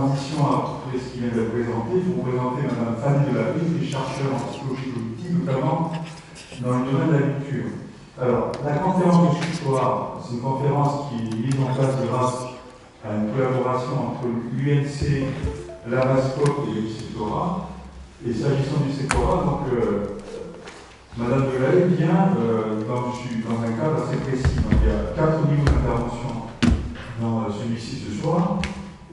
transition après ce qui vient d'être présenté, pour vous présenter Mme Fanny Delabé, qui est chercheure en psychologie cognitive, notamment dans le domaine de la lecture. Alors, la conférence de ce soir, c'est une conférence qui est mise en place grâce à une collaboration entre l'UNC, la Mascotte et le Sectora. Et s'agissant du Sectora, donc, Madame Delabé vient dans un cadre assez précis. Donc, il y a 4 niveaux d'intervention dans celui-ci ce soir.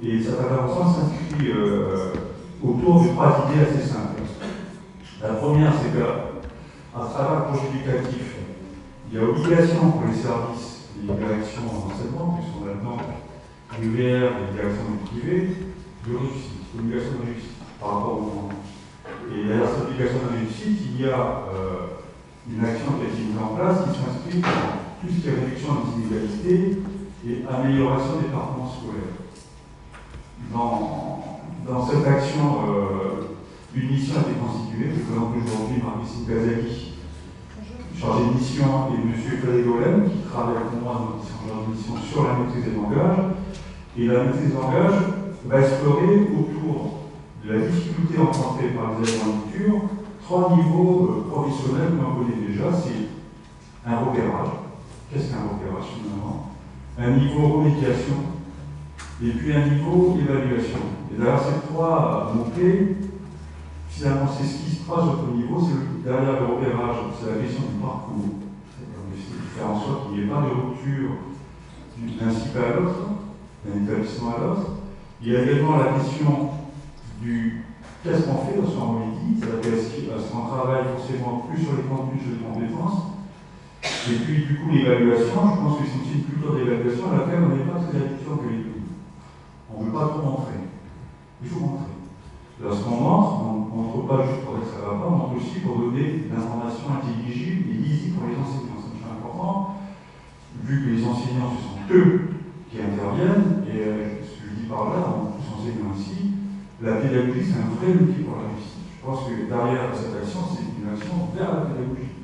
Et cette intervention s'inscrit autour de 3 idées assez simples. La première, c'est qu'à travers le projet éducatif, il y a obligation pour les services et les directions d'enseignement, qui sont là-dedans, l'UVR et les directions du privé, de réussite, obligation de réussite par rapport au monde. Et derrière cette obligation de réussite, il y a une action qui a été mise en place qui s'inscrit dans tout ce qui est réduction des inégalités et amélioration des performances scolaires. Dans cette action, une mission a été constituée. Je présente aujourd'hui Marie-Christine Kazali, chargée de mission, et M. Frédéric Golem, qui travaille avec moi, donc, qui sont chargés de mission sur la maîtrise des langages. Et la maîtrise des langages va explorer autour de la difficulté rencontrée par les élèves en lecture 3 niveaux professionnels que l'on connaît déjà. C'est un repérage. Qu'est-ce qu'un repérage finalement? Un niveau remédiation. Et puis un niveau évaluation. Et derrière ces 3 mots-clés, finalement, c'est ce qui se passe au niveau. Derrière le repérage, c'est la question du parcours. C'est faire en sorte qu'il n'y ait pas de rupture d'un cycle à l'autre, d'un établissement à l'autre. Il y a également la question du qu'est-ce qu'on fait lorsqu'on remédie, c'est-à-dire est-ce qu'on travaille forcément plus sur les contenus, sur les compétences. Et puis, du coup, l'évaluation, je pense que c'est aussi une culture d'évaluation à laquelle on n'est pas très habitué que les pays. On ne veut pas trop montrer. Il faut montrer. Lorsqu'on montre, on ne montre pas juste pour dire que ça ne va pas, on montre aussi pour donner des informations intelligibles et lisibles pour les enseignants. C'est important, vu que les enseignants, ce sont eux qui interviennent, et ce que je dis par là, on tous enseignants ici, la pédagogie, c'est un vrai outil pour la réussite. Je pense que derrière cette action, c'est une action vers la pédagogie.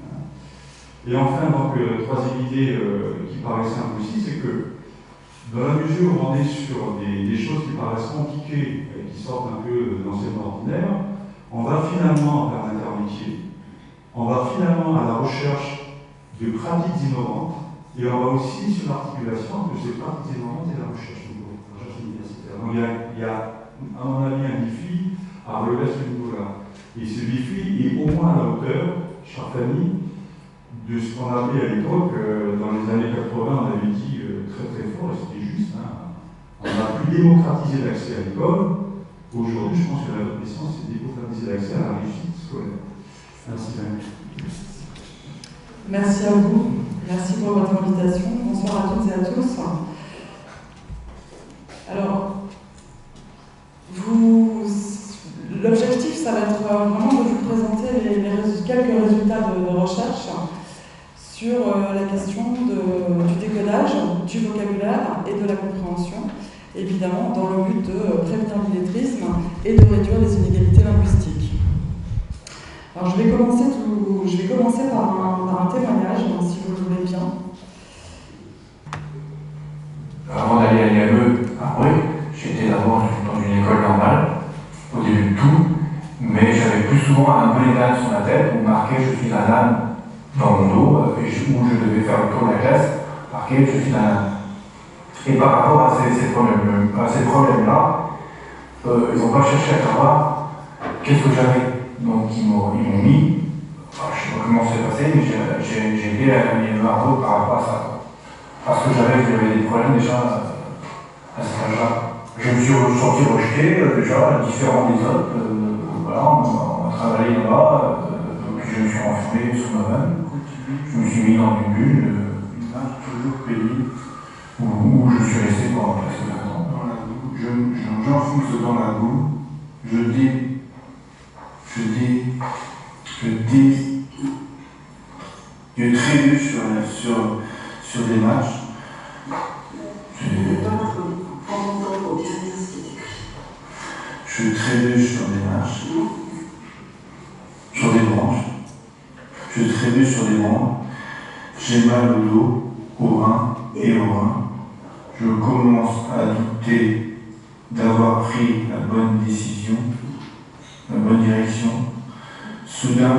Et enfin, donc, troisième idée qui paraît simple aussi, c'est que dans la mesure où on est sur des choses qui paraissent compliquées, qui sortent un peu de l'enseignement ordinaire, on va finalement vers l'intermétier, on va finalement à la recherche de pratiques innovantes, et on va aussi sur l'articulation de ces pratiques innovantes et la recherche universitaire. Donc il y a, à mon avis, un défi à relever à ce niveau-là. Et ce défi est au moins à la hauteur, chère Fanny, de ce qu'on appelait à l'époque, dans les années 80, on avait dit très fort, et c'était juste, hein, on a pu démocratiser l'accès à l'école. Aujourd'hui, je pense que la vraie question, c'est démocratiser l'accès à la réussite scolaire. Merci, Fanny. Merci à vous. Merci pour votre invitation. Bonsoir à toutes et à tous. Alors, l'objectif, ça va être vraiment de vous présenter quelques résultats de recherche sur la question du décodage, du vocabulaire et de la compréhension, évidemment dans le but de prévenir l'illettrisme et de réduire les inégalités linguistiques. Alors je vais commencer par un témoignage, si vous le voulez bien. Avant d'aller à l'IAE à Bruges, j'étais d'abord dans une école normale, au début de tout, mais j'avais plus souvent un bonnet d'âne sur ma tête où marqué « Je suis un âne » dans mon dos, où je devais faire le tour de la classe, marqué « Je suis un âne ». Et par rapport à ces problèmes-là, ils n'ont pas cherché à savoir qu'est-ce que j'avais. Donc ils m'ont mis, je ne sais pas comment c'est passé, mais j'ai été à l'IAE par rapport à ça. Parce que j'avais des problèmes déjà à cet âge-là. Je me suis senti rejeté, déjà, différent des autres. Voilà, on a travaillé là-bas, puis je me suis enfermé sous ma vanne. Je me suis mis dans une bulle, une vanne toujours payée, où je suis resté pendant presque 20 ans. Dans la boue, j'enfonce dans la boue, je trébuche sur des matchs. Je trébuche sur des marches, sur des branches. Je trébuche sur des branches. J'ai mal au dos, au rein et au rein. Je commence à douter d'avoir pris la bonne décision, la bonne direction. Soudain,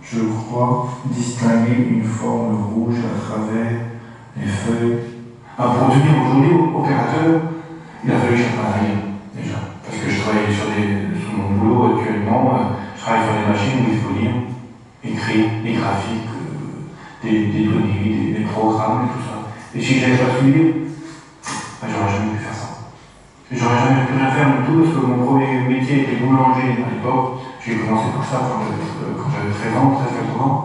je crois distinguer une forme rouge à travers les feuilles. Pour devenir aujourd'hui opérateur, il a fallu que j'apprenne déjà. Parce que je travaille sur mon boulot actuellement, je travaille sur des machines où il faut lire, écrire, des graphiques, des données, des programmes et tout ça. Et si j'avais pas su lire, j'aurais jamais pu faire ça. J'aurais jamais pu rien faire du tout parce que mon premier métier était boulanger à l'époque. J'ai commencé par ça quand j'avais 13 ans, 13-14 ans.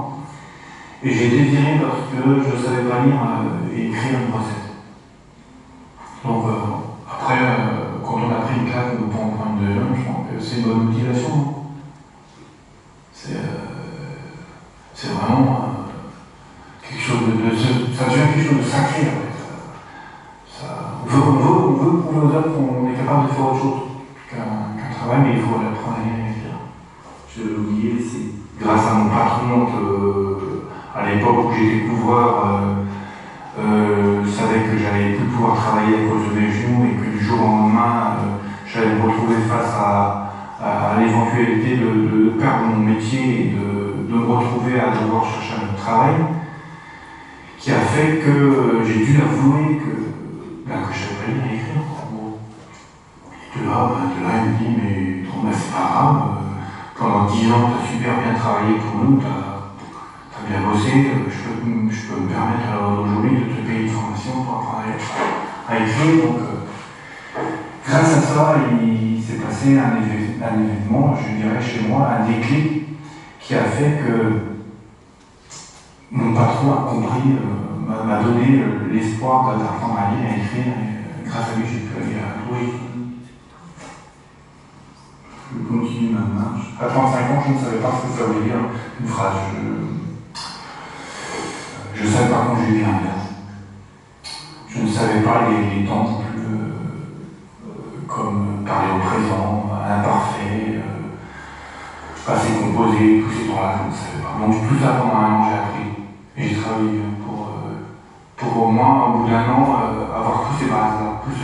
Et j'ai été viré parce que je ne savais pas lire et écrire une recette. Donc après, quand on a pris une claque pour en prendre deux jeunes, je pense que c'est une bonne motivation. C'est vraiment quelque chose ça devient quelque chose de sacré en fait. On veut prouver aux autres qu'on est capable de faire autre chose qu'un travail, mais il faut l'apprendre à lire. Je l'ai oublié, c'est grâce à mon patron à l'époque où j'étais couvreur, savait que j'allais plus pouvoir travailler à cause de mes genoux et que du jour au lendemain, j'allais me retrouver face à l'éventualité de perdre mon métier et de me retrouver à devoir chercher un autre travail, qui a fait que j'ai dû avouer que je savais pas lire et écrire. De là, il me dit, mais c'est pas grave, pendant 10 ans, tu as super bien travaillé pour nous, tu as bien bossé, je peux me permettre aujourd'hui de te payer une formation pour apprendre à écrire. Donc, grâce à ça, il s'est passé un événement, je dirais chez moi, un déclic qui a fait que mon patron a compris, m'a donné l'espoir d'apprendre à lire et à écrire. Et grâce à lui, j'ai pu aller à Louis. Je continue ma marche. À 35 ans, je ne savais pas ce que ça voulait dire une phrase. Je ne savais pas conjuguer un verbe. Je ne savais pas les temps non plus, comme parler au présent, à l'imparfait, passé composé, tous ces temps-là, je ne savais pas. Donc tout ça pendant un an, j'ai appris. Et j'ai travaillé pour au moins, au bout d'un an, avoir tous ces bases-là, tout ce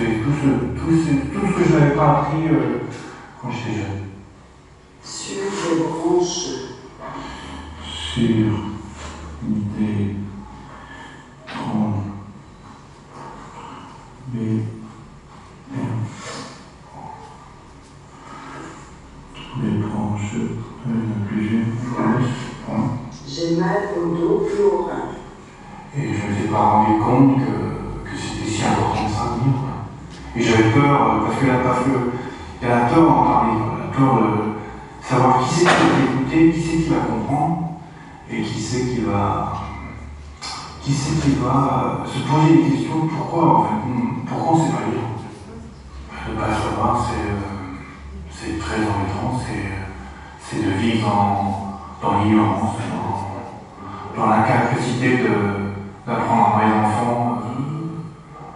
que je n'avais pas appris quand j'étais jeune. Sur les branches. Sur des branches. Les branches. J'ai mal au dos et au rein. Et je ne m'étais pas rendu compte que c'était si important ça de lire. Et j'avais peur, parce qu'il y a la peur d'en parler, la peur de savoir qui c'est qui va écouter, qui c'est qui va comprendre, et qui c'est qui va se poser des questions, pourquoi en fait, pourquoi on ne sait pas lire. De ne pas le savoir, c'est très embêtant, c'est de vivre dans l'ignorance, dans l'incapacité d'apprendre à mes enfants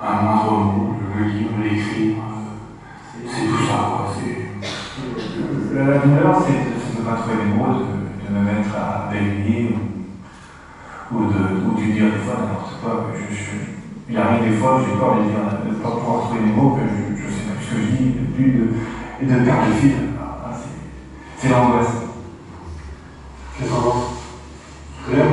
un moindre mot, le lire, l'écrire, c'est tout ça, quoi. La douleur, c'est de ne pas trouver les mots, de me mettre à bégayer ou de dire des fois n'importe quoi. Il arrive des fois, j'ai peur de ne pas pouvoir trouver les mots, que je ne sais pas ce que je dis, et de perdre le fil. C'est l'angoisse. Qu'est-ce qu'on pense? Claire?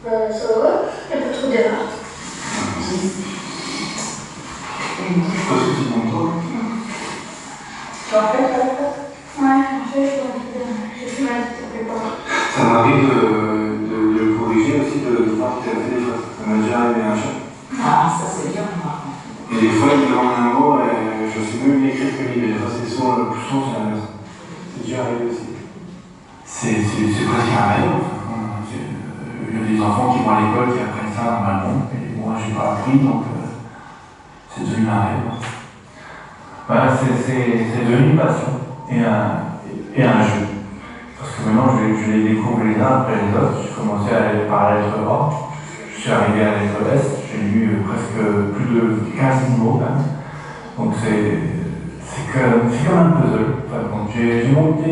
Ça va, il n'y a pas trop d'erreurs. Pas de soucis dans toi. Tu en fais, ça va? Ouais, en fait, j'ai fait mal, ça fait pas. Ça m'arrive de le corriger aussi, de voir qu'il a fait des choses. Ça m'a déjà arrivé un chat. Ah, ça c'est bien, par contre. Et des fois, il me demande un mot et je sais même écrire ce que je dis. Des fois, c'est souvent le plus souvent, c'est l'inverse. C'est déjà arrivé aussi. C'est presque un rêve. Il y a des enfants qui vont à l'école qui apprennent ça normalement, et moi j'ai pas appris, donc c'est devenu un rêve. Voilà, c'est devenu une passion et un jeu. Parce que maintenant je les découvre les uns après les autres. J'ai commencé par la lettre A, je suis arrivé à la lettre S, j'ai lu presque plus de 15 niveaux même. Donc c'est comme un puzzle. Enfin, j'ai monté,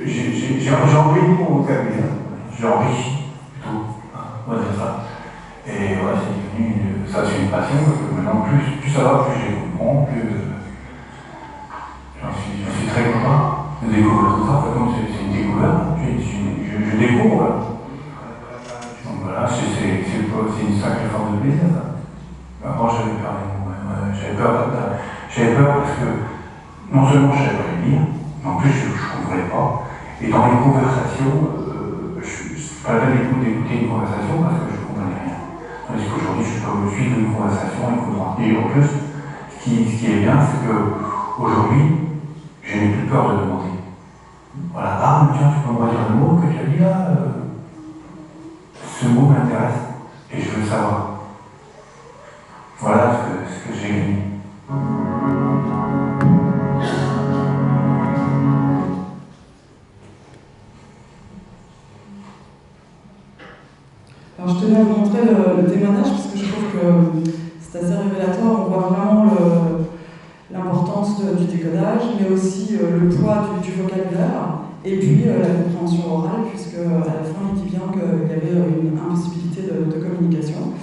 j'ai enrichi mon vocabulaire, j'ai enrichi plutôt, on va dire ça. Et voilà, c'est devenu, ça c'est une passion, parce que maintenant plus ça va, plus je les comprends, plus j'en suis très content de découvrir tout ça. Donc c'est une découverte, je découvre. Donc voilà, c'est une sacrée forme de plaisir, ça. Avant j'avais peur des mots, j'avais peur parce que non seulement je ne savais pas les lire, mais en plus je ne comprenais pas. Et dans les conversations, je pas la peine d'écouter une conversation parce que je ne comprenais rien. Tandis qu'aujourd'hui, je peux suivre une conversation et en plus, ce qui est bien, c'est qu'aujourd'hui, je n'ai plus peur de demander. Voilà, ah, tiens, tu peux me redire le mot que tu as dit là ce mot m'intéresse et je veux savoir. Voilà ce que j'ai gagné. Alors je tenais à vous montrer le témoignage parce que je trouve que c'est assez révélateur. On voit vraiment l'importance du décodage, mais aussi le poids du vocabulaire et puis la compréhension orale, puisque à la fin il dit bien qu'il y avait une impossibilité de communication.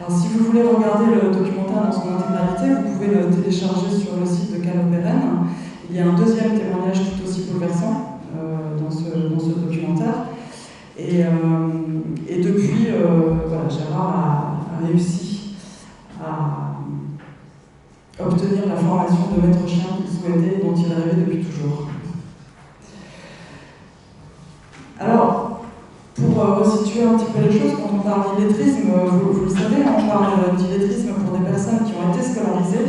Alors si vous voulez regarder le documentaire dans son intégralité, vous pouvez le télécharger sur le site de Carlo Perren. Il y a un deuxième témoignage tout aussi bouleversant dans ce documentaire. Et depuis, voilà, Gérard a réussi à obtenir la formation de maître chien qu'il souhaitait et dont il rêvait depuis toujours. Alors, pour resituer un petit peu les choses, quand on parle d'illettrisme, vous le savez, on parle d'illettrisme pour des personnes qui ont été scolarisées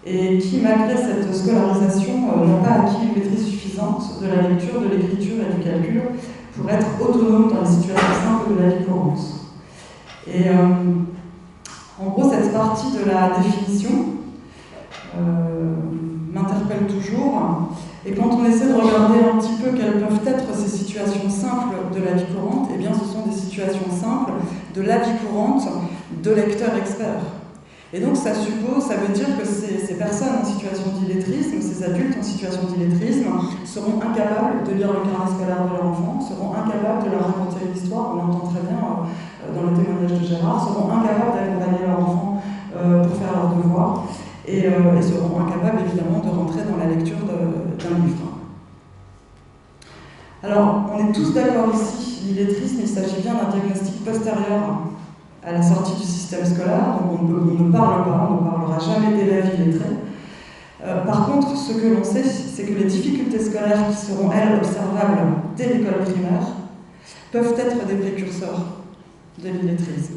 et qui, malgré cette scolarisation, n'ont pas acquis une maîtrise suffisante de la lecture, de l'écriture et du calcul pour être autonomes dans les situations simples de la vie courante. Et en gros, cette partie de la définition m'interpelle toujours. Et quand on essaie de regarder un petit peu quelles peuvent être ces situations simples de la vie courante, eh bien ce sont des situations simples de la vie courante de lecteurs experts. Et donc ça veut dire que ces personnes en situation d'illettrisme, ces adultes en situation d'illettrisme, seront incapables de lire le carnet scolaire de leur enfant, seront incapables de leur raconter une histoire, on l'entend très bien dans le témoignage de Gérard, seront incapables d'accompagner leur enfant pour faire leurs devoirs, et seront incapables évidemment de rentrer dans la lecture d'un livre. Alors, on est tous d'accord ici, l'illettrisme, il s'agit bien d'un diagnostic postérieur à la sortie du système scolaire, donc on ne parlera jamais d'élèves illettrés. Par contre, ce que l'on sait, c'est que les difficultés scolaires qui seront, elles, observables dès l'école primaire, peuvent être des précurseurs de l'illettrisme.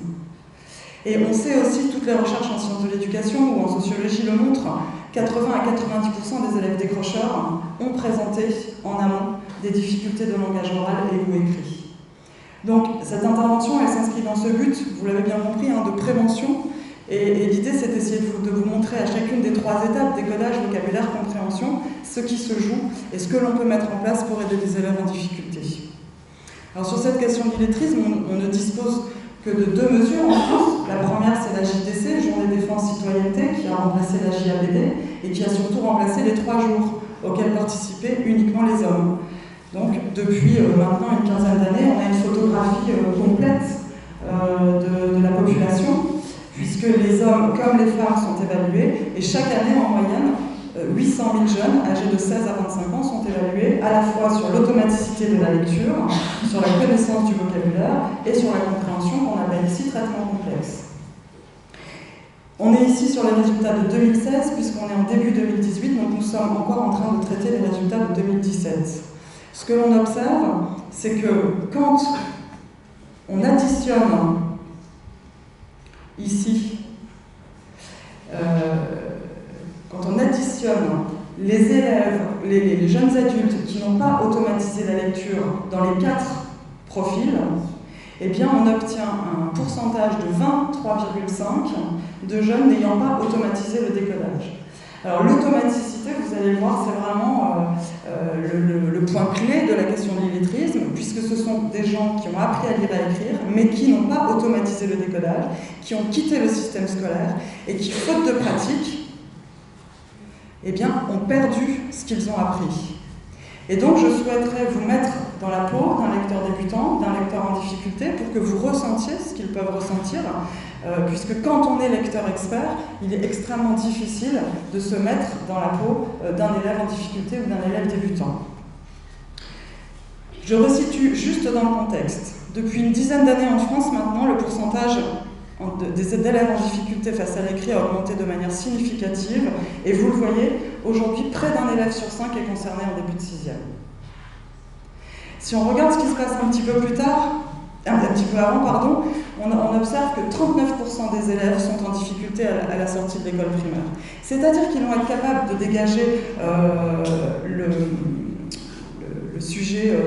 Et on sait aussi, toutes les recherches en sciences de l'éducation ou en sociologie le montrent, 80 à 90% des élèves décrocheurs ont présenté en amont des difficultés de langage oral et ou écrit. Donc cette intervention, elle s'inscrit dans ce but, vous l'avez bien compris, de prévention. Et l'idée, c'est d'essayer de vous montrer à chacune des 3 étapes, décodage, vocabulaire, compréhension, ce qui se joue et ce que l'on peut mettre en place pour aider les élèves en difficulté. Alors sur cette question d'illettrisme, on ne dispose que de 2 mesures en France. La première, c'est la JDC, Journée Défense Citoyenneté, qui a remplacé la JAPD et qui a surtout remplacé les 3 jours auxquels participaient uniquement les hommes. Donc depuis maintenant une quinzaine d'années, on a une photographie complète de la population, puisque les hommes comme les femmes sont évalués, et chaque année en moyenne, 800 000 jeunes âgés de 16 à 25 ans sont évalués à la fois sur l'automaticité de la lecture, sur la connaissance du vocabulaire et sur la compréhension qu'on appelle ici traitement complexe. On est ici sur les résultats de 2016 puisqu'on est en début 2018, donc nous sommes encore en train de traiter les résultats de 2017. Ce que l'on observe, c'est que quand on additionne ici quand on additionne les élèves, les jeunes adultes qui n'ont pas automatisé la lecture dans les 4 profils, eh bien on obtient un pourcentage de 23,5 de jeunes n'ayant pas automatisé le décodage. Alors l'automaticité, vous allez le voir, c'est vraiment le point clé de la question de l'illettrisme, puisque ce sont des gens qui ont appris à lire et à écrire, mais qui n'ont pas automatisé le décodage, qui ont quitté le système scolaire, et qui, faute de pratique, eh bien, ont perdu ce qu'ils ont appris. Et donc, je souhaiterais vous mettre dans la peau d'un lecteur débutant, d'un lecteur en difficulté, pour que vous ressentiez ce qu'ils peuvent ressentir, puisque quand on est lecteur expert, il est extrêmement difficile de se mettre dans la peau d'un élève en difficulté ou d'un élève débutant. Je resitue juste dans le contexte. Depuis une dizaine d'années en France, maintenant, le pourcentage des élèves en difficulté face à l'écrit a augmenté de manière significative, et vous le voyez, aujourd'hui, près d'un élève sur 5 est concerné en début de 6e. Si on regarde ce qui se passe un petit peu plus tard, un petit peu avant, pardon, on observe que 39% des élèves sont en difficulté à la sortie de l'école primaire. C'est-à-dire qu'ils vont être capables de dégager le sujet,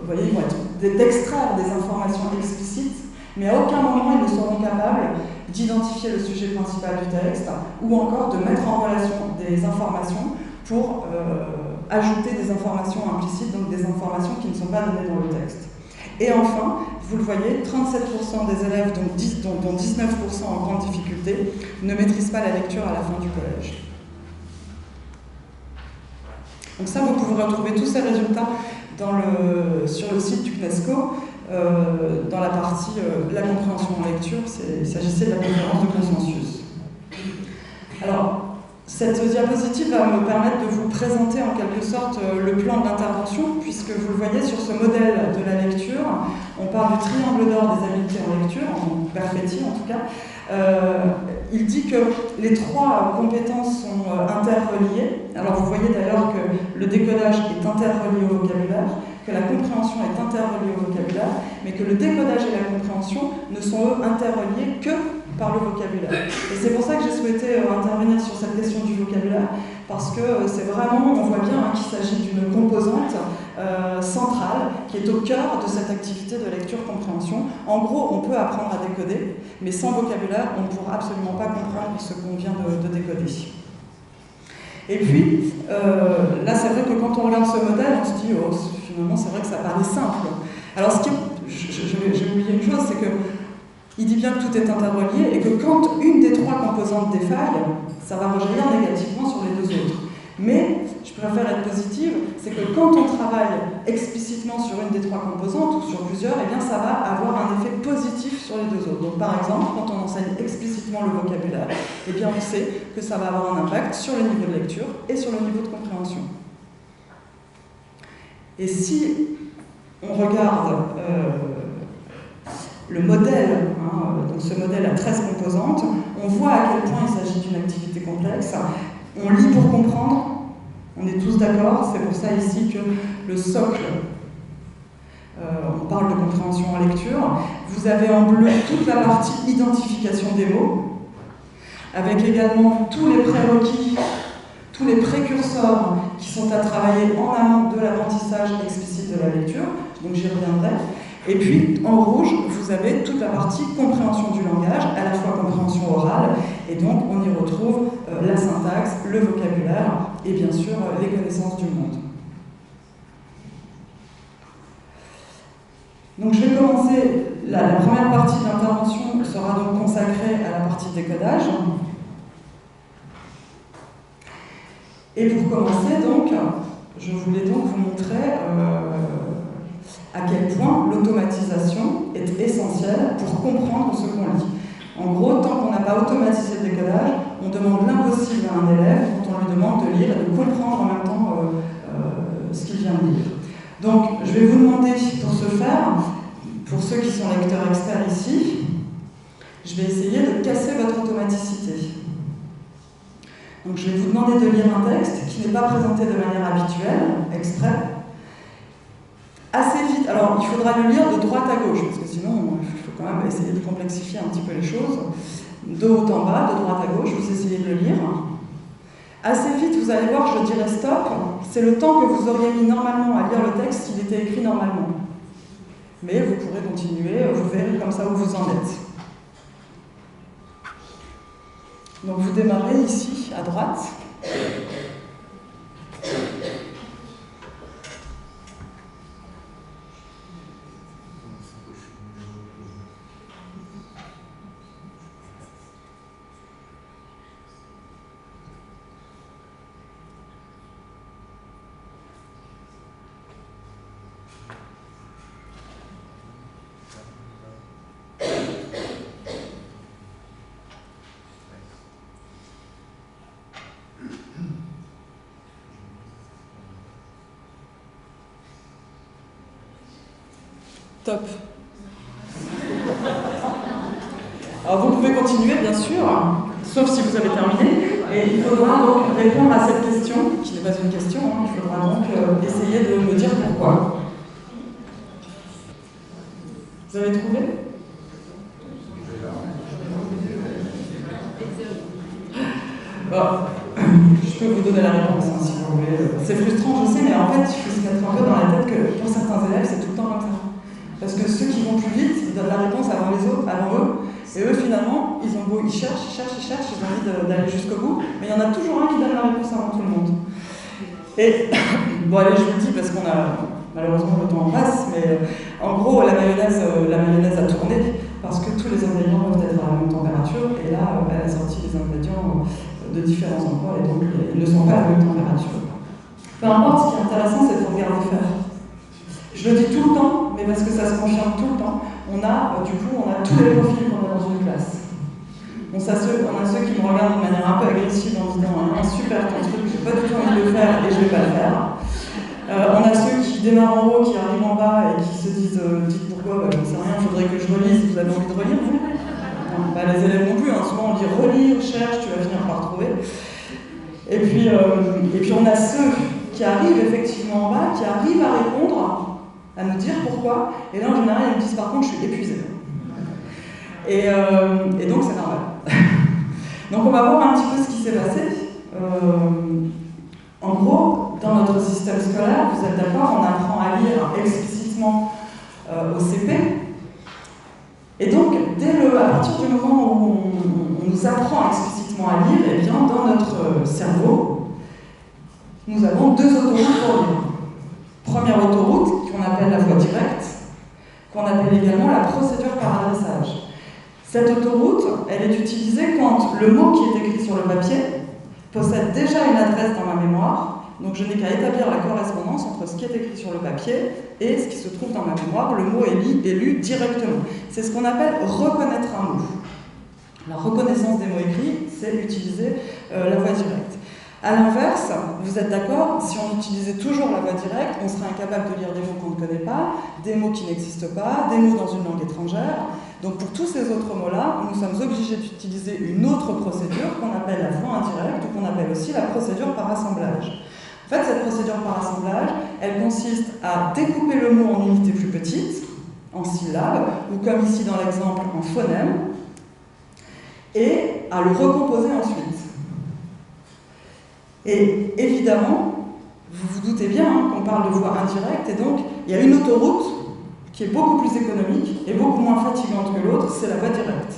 vous voyez, ils vont être d'extraire des informations explicites, mais à aucun moment ils ne seront capables d'identifier le sujet principal du texte ou encore de mettre en relation des informations pour ajouter des informations implicites, donc des informations qui ne sont pas données dans le texte. Et enfin, vous le voyez, 37% des élèves, dont 19% en grande difficulté, ne maîtrisent pas la lecture à la fin du collège. Donc ça, vous pouvez retrouver tous ces résultats sur le site du CNESCO, dans la partie la compréhension en lecture. Il s'agissait de la conférence de consensus. Alors, cette diapositive va me permettre de vous présenter en quelque sorte le plan de l'intervention, puisque vous le voyez sur ce modèle de la lecture, on parle du triangle d'or des habiletés en lecture, en Perfetti en tout cas. Il dit que les 3 compétences sont interreliées. Alors vous voyez d'ailleurs que le décodage est interrelié au vocabulaire, que la compréhension est interreliée au vocabulaire, mais que le décodage et la compréhension ne sont eux interreliés que par le vocabulaire. Et c'est pour ça que j'ai souhaité intervenir sur cette question du vocabulaire, parce que c'est vraiment, on voit bien qu'il s'agit d'une composante centrale qui est au cœur de cette activité de lecture-compréhension. En gros, on peut apprendre à décoder, mais sans vocabulaire, on ne pourra absolument pas comprendre ce qu'on vient de décoder. Et puis, là, c'est vrai que quand on regarde ce modèle, on se dit, oh, finalement, c'est vrai que ça paraît simple. Alors, j'ai oublié une chose, c'est que il dit bien que tout est interrelié et que quand une des 3 composantes défaille, ça va rejaillir négativement sur les 2 autres. Mais, je préfère être positive, c'est que quand on travaille explicitement sur une des 3 composantes ou sur plusieurs, eh bien ça va avoir un effet positif sur les 2 autres. Donc par exemple, quand on enseigne explicitement le vocabulaire, eh bien on sait que ça va avoir un impact sur le niveau de lecture et sur le niveau de compréhension. Et si on regarde le modèle, donc ce modèle à 13 composantes, on voit à quel point il s'agit d'une activité complexe. On lit pour comprendre, on est tous d'accord, c'est pour ça ici que le socle, on parle de compréhension en lecture. Vous avez en bleu toute la partie identification des mots, avec également tous les prérequis, tous les précurseurs qui sont à travailler en amont de l'apprentissage explicite de la lecture, donc j'y reviendrai. Et puis, en rouge, vous avez toute la partie compréhension du langage, à la fois compréhension orale, et donc on y retrouve la syntaxe, le vocabulaire, et bien sûr les connaissances du monde. Donc je vais commencer, la première partie de l'intervention sera donc consacrée à la partie décodage. Et pour commencer, donc, je voulais donc vous montrer à quel point l'automatisation est essentielle pour comprendre ce qu'on lit. En gros, tant qu'on n'a pas automatisé le décodage, on demande l'impossible à un élève quand on lui demande de lire et de comprendre en même temps ce qu'il vient de lire. Donc, je vais vous demander, pour ce faire, pour ceux qui sont lecteurs experts ici, je vais essayer de casser votre automaticité. Donc, je vais vous demander de lire un texte qui n'est pas présenté de manière habituelle, exprès, assez vite. Alors, il faudra le lire de droite à gauche, parce que sinon, il faut quand même essayer de complexifier un petit peu les choses. De haut en bas, de droite à gauche, vous essayez de le lire. Assez vite, vous allez voir, je dirais stop, c'est le temps que vous auriez mis normalement à lire le texte s'il était écrit normalement. Mais vous pourrez continuer, vous verrez comme ça où vous en êtes. Donc vous démarrez ici, à droite. Top. Alors vous pouvez continuer bien sûr, sauf si vous avez terminé, et il faudra donc répondre à cette question, qui n'est pas une question, hein, il faudra donc essayer de me dire pourquoi. Vous avez trouvé ? Bon, je peux vous donner la réponse hein, si vous voulez. C'est frustrant, je sais, mais en fait, il faut se mettre un peu dans la tête que pour certains élèves, c'est tout le temps comme ça. Parce que ceux qui vont plus vite, ils donnent la réponse avant les autres, avant eux, et eux, finalement, ils cherchent, ils ont envie d'aller jusqu'au bout, mais il y en a toujours un qui donne la réponse avant tout le monde. Et, bon allez, je vous le dis parce qu'on a, malheureusement le temps passe, mais en gros, la mayonnaise a tourné, parce que tous les ingrédients doivent être à la même température, et là, elle a sorti les ingrédients de différents endroits, et donc ils ne sont pas à la même température. Peu importe, ce qui est intéressant, c'est de regarder faire. Je le dis tout le temps, mais parce que ça se confirme tout le temps, on a tous les profils qu'on a dans une classe. On a ceux qui me regardent de manière un peu agressive en disant « super, ton truc, j'ai pas du tout envie de le faire et je vais pas le faire ». On a ceux qui démarrent en haut, qui arrivent en bas et qui se disent « dites pourquoi, j'en sais rien, il faudrait que je relise, vous avez envie de relire vous ?» Les élèves non plus, hein. Souvent on dit « relire, cherche, tu vas finir par trouver ». Et puis on a ceux qui arrivent effectivement en bas, qui arrivent à répondre, à nous dire pourquoi, et là en général ils me disent par contre je suis épuisée. Et donc c'est normal. Donc on va voir un petit peu ce qui s'est passé. En gros, dans notre système scolaire, vous êtes d'accord, on apprend à lire explicitement au CP. Et donc, à partir du moment où on nous apprend explicitement à lire, eh bien, dans notre cerveau, nous avons deux autoroutes pour lire. Première autoroute, qu'on appelle la voie directe, qu'on appelle également la procédure par adressage. Cette autoroute, elle est utilisée quand le mot qui est écrit sur le papier possède déjà une adresse dans ma mémoire, donc je n'ai qu'à établir la correspondance entre ce qui est écrit sur le papier et ce qui se trouve dans ma mémoire. Le mot est lu directement. C'est ce qu'on appelle reconnaître un mot. La reconnaissance des mots écrits, c'est utiliser la voie directe. A l'inverse, vous êtes d'accord, si on utilisait toujours la voie directe, on serait incapable de lire des mots qu'on ne connaît pas, des mots qui n'existent pas, des mots dans une langue étrangère. Donc pour tous ces autres mots-là, nous sommes obligés d'utiliser une autre procédure qu'on appelle la voie indirecte ou qu'on appelle aussi la procédure par assemblage. En fait, cette procédure par assemblage, elle consiste à découper le mot en unités plus petites, en syllabes, ou comme ici dans l'exemple, en phonèmes, et à le recomposer ensuite. Et évidemment, vous vous doutez bien hein, qu'on parle de voie indirecte, et donc il y a une autoroute qui est beaucoup plus économique et beaucoup moins fatigante que l'autre, c'est la voie directe.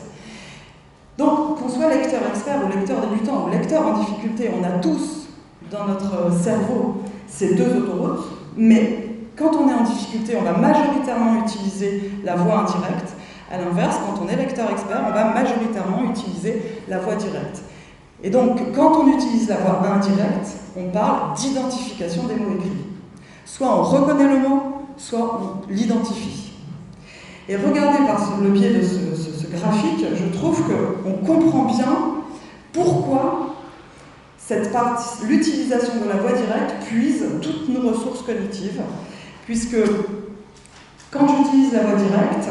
Donc, qu'on soit lecteur expert ou lecteur débutant ou lecteur en difficulté, on a tous dans notre cerveau ces deux autoroutes, mais quand on est en difficulté, on va majoritairement utiliser la voie indirecte. À l'inverse, quand on est lecteur expert, on va majoritairement utiliser la voie directe. Et donc, quand on utilise la voie indirecte, on parle d'identification des mots écrits. Soit on reconnaît le mot, soit on l'identifie. Et regardez par le biais de ce graphique, je trouve qu'on comprend bien pourquoi l'utilisation de la voie directe puise toutes nos ressources cognitives, puisque quand j'utilise la voie directe,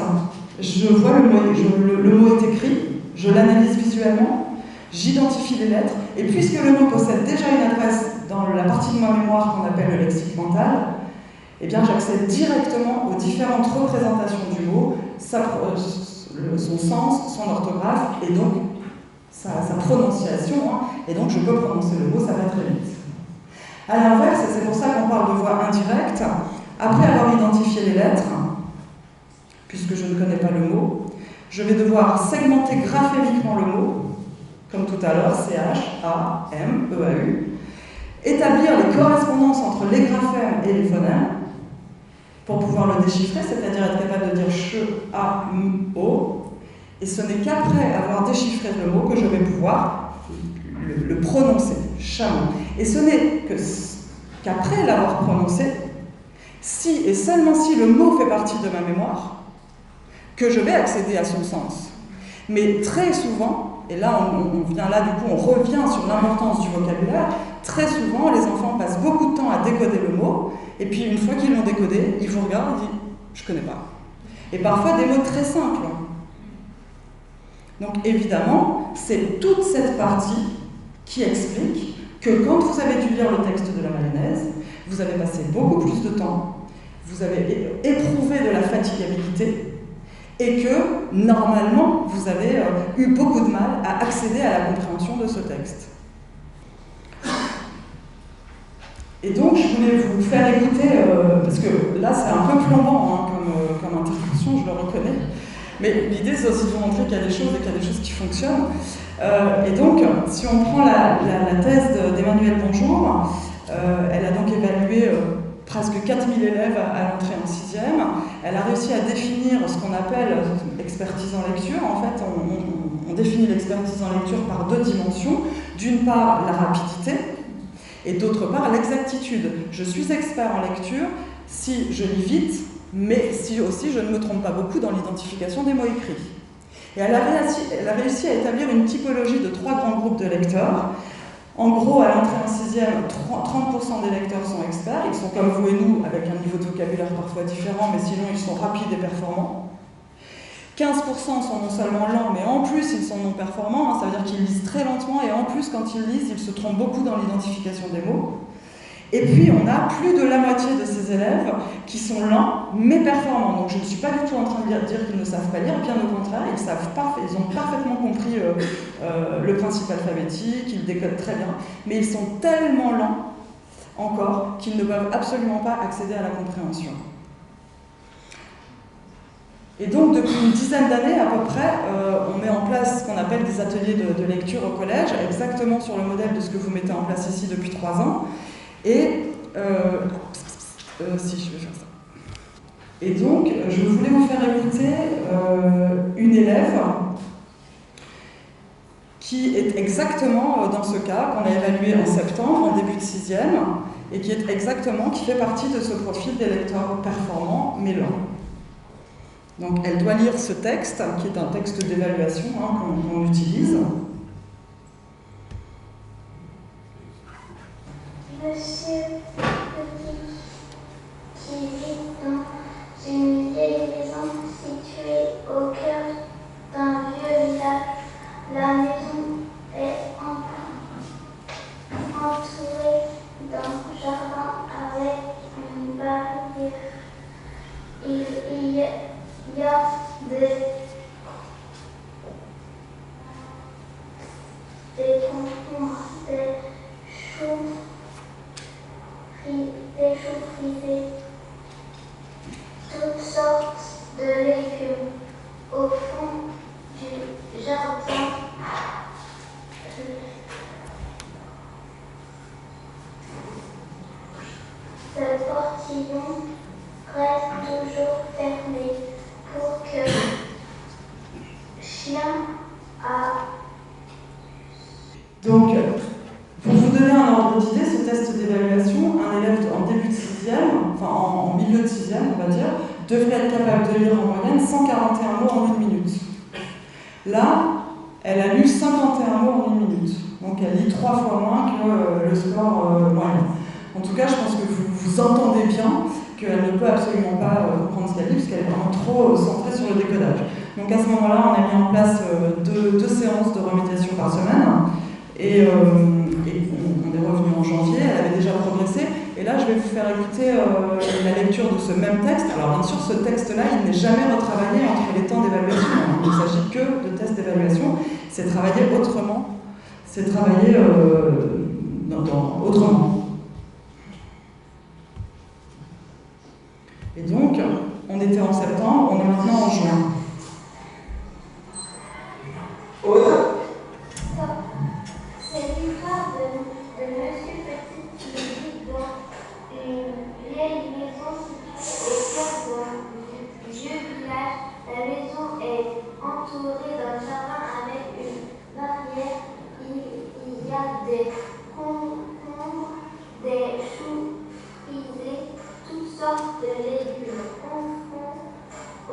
je vois le mot est écrit, je l'analyse visuellement, j'identifie les lettres, et puisque le mot possède déjà une adresse dans la partie de ma mémoire qu'on appelle le lexique mental, eh bien j'accède directement aux différentes représentations du mot, son sens, son orthographe, et donc sa prononciation, hein, et donc je peux prononcer le mot, ça va très vite. A l'inverse, et c'est pour ça qu'on parle de voie indirecte, après avoir identifié les lettres, puisque je ne connais pas le mot, je vais devoir segmenter graphémiquement le mot, comme tout à l'heure, C-H-A-M-E-A-U, établir les correspondances entre les graphèmes et les phonèmes pour pouvoir le déchiffrer, c'est-à-dire être capable de dire ch-a-m-o, et ce n'est qu'après avoir déchiffré le mot que je vais pouvoir le prononcer, chameau. Et ce n'est qu'après l'avoir prononcé, si et seulement si le mot fait partie de ma mémoire, que je vais accéder à son sens. Mais très souvent, et là on vient là du coup, on revient sur l'importance du vocabulaire, très souvent les enfants passent beaucoup de temps à décoder le mot, et puis une fois qu'ils l'ont décodé, ils vous regardent et disent « je connais pas ». Et parfois des mots très simples. Donc évidemment, c'est toute cette partie qui explique que quand vous avez dû lire le texte de la mayonnaise, vous avez passé beaucoup plus de temps, vous avez éprouvé de la fatigabilité, et que, normalement, vous avez eu beaucoup de mal à accéder à la compréhension de ce texte. Et donc, je voulais vous faire écouter, parce que là, c'est un peu plombant hein, comme intervention, je le reconnais, mais l'idée, c'est aussi de vous montrer qu'il y a des choses et qu'il y a des choses qui fonctionnent. Et donc, si on prend la thèse d'Emmanuelle Bonjour, elle a donc évalué presque 4000 élèves à l'entrée en 6e. Elle a réussi à définir ce qu'on appelle expertise en lecture. En fait, on définit l'expertise en lecture par deux dimensions. D'une part, la rapidité, et d'autre part, l'exactitude. Je suis expert en lecture si je lis vite, mais si aussi je ne me trompe pas beaucoup dans l'identification des mots écrits. Et elle a réussi à établir une typologie de 3 grands groupes de lecteurs. En gros, à l'entrée en 6e, 30% des lecteurs sont experts. Ils sont comme vous et nous, avec un niveau de vocabulaire parfois différent, mais sinon ils sont rapides et performants. 15% sont non seulement lents, mais en plus ils sont non performants. Ça veut dire qu'ils lisent très lentement, et en plus, quand ils lisent, ils se trompent beaucoup dans l'identification des mots. Et puis, on a plus de la moitié de ces élèves qui sont lents, mais performants. Donc, je ne suis pas du tout en train de dire qu'ils ne savent pas lire, bien au contraire, ils ont parfaitement compris le principe alphabétique, ils décodent très bien, mais ils sont tellement lents, encore, qu'ils ne peuvent absolument pas accéder à la compréhension. Et donc, depuis une dizaine d'années, à peu près, on met en place ce qu'on appelle des ateliers de lecture au collège, exactement sur le modèle de ce que vous mettez en place ici depuis 3 ans. Et si je vais faire ça. Et donc, je voulais vous faire écouter une élève qui est exactement dans ce cas, qu'on a évalué en septembre, en début de 6e, et qui fait partie de ce profil des lecteurs performants, mais lents. Donc, elle doit lire ce texte, qui est un texte d'évaluation qu'on utilise. Monsieur Petit, qui vit dans une vieille maison située au cœur d'un vieux village. La maison est entourée d'un jardin avec une barrière. Il y a des concombres, des choux frisés, toutes sortes de légumes. Au fond du jardin, le portillon reste toujours fermé pour que chien a... Donc, pour vous donner un ordre d'idée, ce test d'évaluation, un élève en début de 6e, enfin en milieu de 6e, on va dire, devrait être capable de lire en moyenne 141 mots en 1 minute. Là, elle a lu 51 mots en 1 minute. Donc elle lit 3 fois moins que le score moyen. En tout cas, je pense que vous entendez bien qu'elle ne peut absolument pas comprendre ce qu'elle lit, puisqu'elle est vraiment trop centrée sur le décodage. Donc à ce moment-là, on a mis en place deux séances de remédiation par semaine. Et on est revenu en janvier, elle avait déjà progressé. Et là, je vais vous faire écouter la lecture de ce même texte. Alors bien sûr, ce texte-là, il n'est jamais retravaillé entre les temps d'évaluation. Il ne s'agit que de tests d'évaluation. C'est travaillé autrement. C'est travaillé autrement. Et donc, on était en septembre, on est maintenant en juin. C'est l'histoire de Monsieur Petit qui vit dans une vieille maison située au cœur d'un vieux village. La maison est entourée d'un jardin avec une barrière. Il y a des concombres, des choux frisés, toutes sortes de légumes.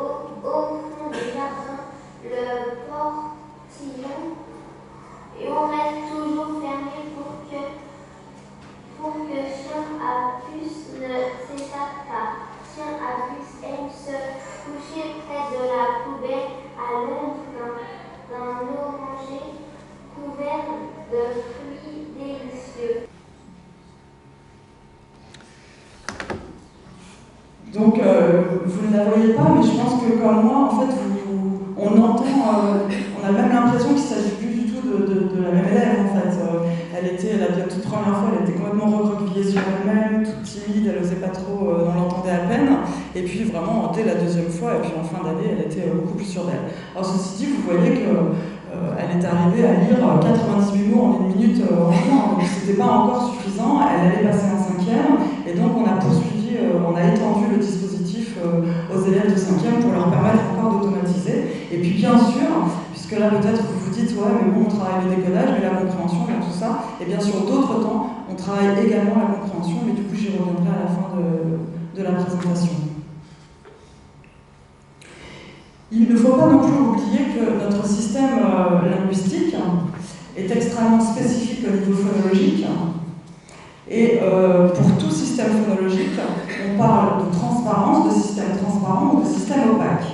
Au fond Donc, vous ne la voyez pas, mais je pense que comme moi, en fait, on entend, on a même l'impression qu'il ne s'agit plus du tout de la même élève, en fait. La toute première fois, elle était complètement recroquevillée sur elle-même, toute timide, elle n'osait pas trop, on l'entendait à peine. Et puis vraiment, dès la deuxième fois, et puis en fin d'année, elle était beaucoup plus sûre d'elle. Alors ceci dit, vous voyez qu'elle est arrivée à lire 98 mots en 1 minute en juin, donc c'était pas encore suffisant, elle allait passer en 5e, et donc on a poursuivi, on a étendu le dispositif aux élèves de 5e pour leur permettre encore d'automatiser. Et puis bien sûr, puisque là peut-être vous vous dites, ouais mais bon on travaille le décodage, mais la compréhension, et tout ça, et bien sur d'autres temps, on travaille également la compréhension, mais du coup j'y reviendrai à la fin de la présentation. Il ne faut pas non plus oublier que notre système linguistique est extrêmement spécifique au niveau phonologique. Et pour tout système phonologique, on parle de transparence, de système transparent ou de système opaque.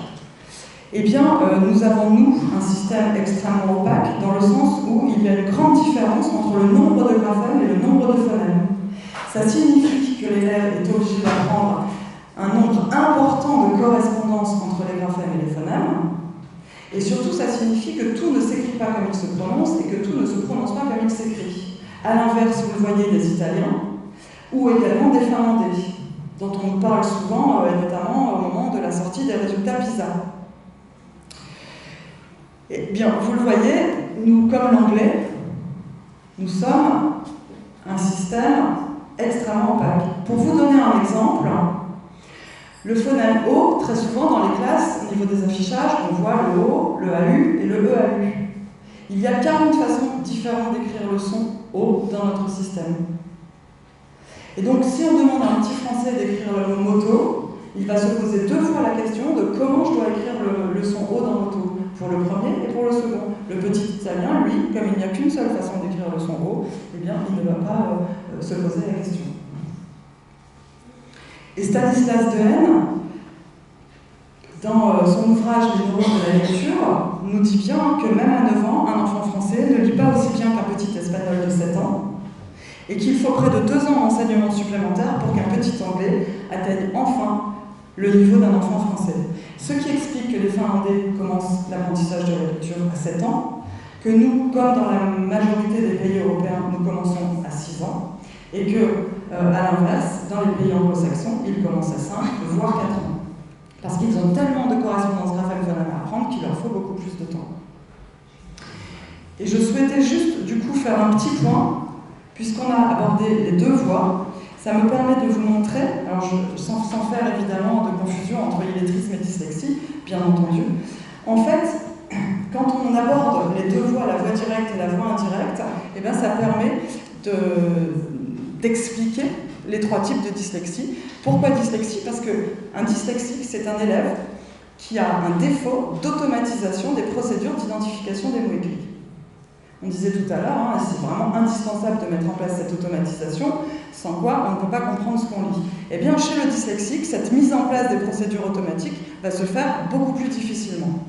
Eh bien, nous avons, nous, un système extrêmement opaque dans le sens où il y a une grande différence entre le nombre de graphèmes et le nombre de phonèmes. Ça signifie que l'élève est obligé d'apprendre un nombre important de correspondances entre les graphèmes et les phonèmes. Et surtout, ça signifie que tout ne s'écrit pas comme il se prononce et que tout ne se prononce pas comme il s'écrit. À l'inverse, vous le voyez des Italiens ou également des Finlandais, dont on nous parle souvent, notamment au moment de la sortie des résultats PISA. Eh bien, vous le voyez, nous, comme l'anglais, nous sommes un système extrêmement opaque. Pour vous donner un exemple, le phonème O, très souvent dans les classes, au niveau des affichages, on voit le O, le AU et le EAU. Il y a 40 façons différentes d'écrire le son O dans notre système. Et donc, si on demande à un petit Français d'écrire le mot moto, il va se poser 2 fois la question de comment je dois écrire le son O dans moto, pour le premier et pour le second. Le petit Italien, lui, comme il n'y a qu'une seule façon d'écrire le son O, eh bien, il ne va pas se poser la question. Et Stanislas Dehaene, dans son ouvrage Les neurones de la lecture, nous dit bien que même à 9 ans, un enfant français ne lit pas aussi bien qu'un petit espagnol de 7 ans, et qu'il faut près de 2 ans d'enseignement supplémentaire pour qu'un petit anglais atteigne enfin le niveau d'un enfant français. Ce qui explique que les Finlandais commencent l'apprentissage de la lecture à 7 ans, que nous, comme dans la majorité des pays européens, nous commençons à 6 ans, et que, à l'inverse, dans les pays anglo-saxons, ils commencent à 5, voire 4 ans. Parce qu'ils ont tellement de correspondances graphèmes à apprendre qu'il leur faut beaucoup plus de temps. Et je souhaitais juste, du coup, faire un petit point, puisqu'on a abordé les 2 voies. Ça me permet de vous montrer, alors sans faire évidemment de confusion entre illettrisme et dyslexie, bien entendu. En fait, quand on aborde les 2 voies, la voie directe et la voie indirecte, eh bien, ça permet d'expliquer les 3 types de dyslexie. Pourquoi dyslexie? Parce qu'un dyslexique, c'est un élève qui a un défaut d'automatisation des procédures d'identification des mots écrits. On disait tout à l'heure, c'est vraiment indispensable de mettre en place cette automatisation, sans quoi on ne peut pas comprendre ce qu'on lit. Eh bien, chez le dyslexique, cette mise en place des procédures automatiques va se faire beaucoup plus difficilement.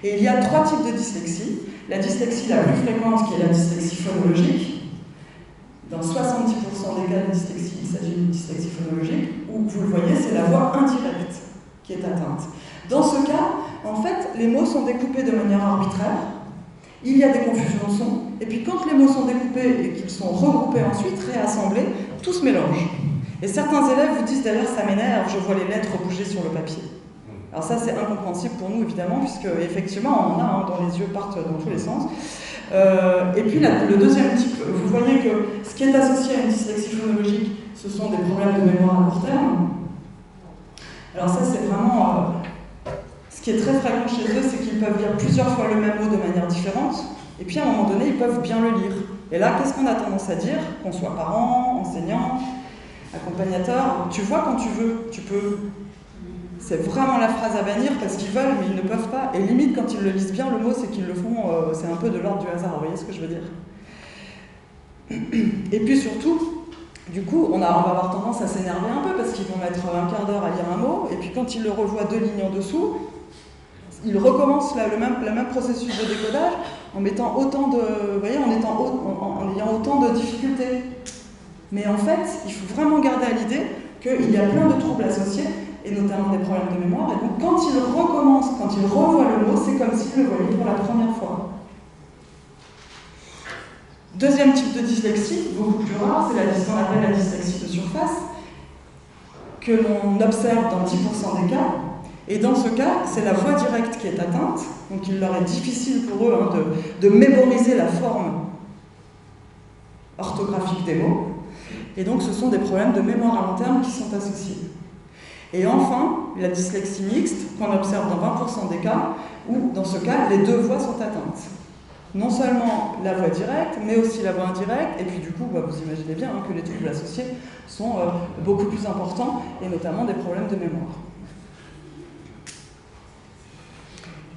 Et il y a 3 types de dyslexie. La dyslexie la plus fréquente, qui est la dyslexie phonologique. Dans 70% des cas de dyslexie, il s'agit d'une dyslexie phonologique, où, vous le voyez, c'est la voie indirecte qui est atteinte. Dans ce cas, en fait, les mots sont découpés de manière arbitraire. Il y a des confusions de sons, et puis quand les mots sont découpés et qu'ils sont regroupés ensuite, réassemblés, tout se mélange. Et certains élèves vous disent d'ailleurs, ça m'énerve, je vois les lettres bouger sur le papier. Alors ça, c'est incompréhensible pour nous, évidemment, puisque effectivement, on en a, dont les yeux partent dans tous les sens. Et puis le deuxième type, vous voyez que ce qui est associé à une dyslexie phonologique, ce sont des problèmes de mémoire à court terme. Alors ça, c'est vraiment... Ce qui est très fréquent chez eux, c'est qu'ils peuvent lire plusieurs fois le même mot de manière différente, et puis à un moment donné, ils peuvent bien le lire. Et là, qu'est-ce qu'on a tendance à dire? Qu'on soit parent, enseignant, accompagnateur, tu vois quand tu veux, tu peux. C'est vraiment la phrase à bannir parce qu'ils veulent, mais ils ne peuvent pas. Et limite, quand ils le lisent bien, le mot, c'est qu'ils le font, c'est un peu de l'ordre du hasard, vous voyez ce que je veux dire? Et puis surtout, du coup, on va avoir tendance à s'énerver un peu parce qu'ils vont mettre un quart d'heure à lire un mot, et puis quand ils le revoient 2 lignes en dessous, ils recommencent le même processus de décodage en mettant autant de, vous voyez, en ayant autant de difficultés. Mais en fait, il faut vraiment garder à l'idée qu'il y a plein de troubles associés et notamment des problèmes de mémoire. Et donc quand il recommence, quand il revoit le mot, c'est comme s'il le voyait pour la première fois. Deuxième type de dyslexie, beaucoup plus rare, c'est ce qu'on appelle la dyslexie de surface, que l'on observe dans 10% des cas. Et dans ce cas, c'est la voix directe qui est atteinte, donc il leur est difficile pour eux de mémoriser la forme orthographique des mots. Et donc ce sont des problèmes de mémoire à long terme qui sont associés. Et enfin, la dyslexie mixte, qu'on observe dans 20% des cas, où dans ce cas, les deux voix sont atteintes. Non seulement la voix directe, mais aussi la voix indirecte, et puis du coup, vous imaginez bien que les troubles associés sont beaucoup plus importants, et notamment des problèmes de mémoire.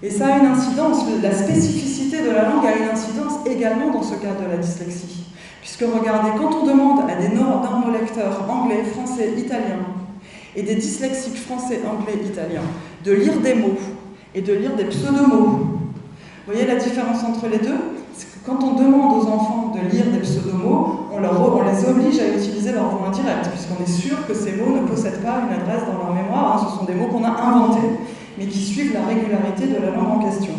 Et ça a une incidence, la spécificité de la langue a une incidence également dans ce cas de la dyslexie. Puisque regardez, quand on demande à des normolecteurs anglais, français, italiens, et des dyslexiques français, anglais, italiens, de lire des mots et de lire des pseudomots, vous voyez la différence entre les deux? C'est que quand on demande aux enfants de lire des pseudomots, on les oblige à utiliser leur voix indirecte, puisqu'on est sûr que ces mots ne possèdent pas une adresse dans leur mémoire, ce sont des mots qu'on a inventés, mais qui suivent la régularité de la langue en question.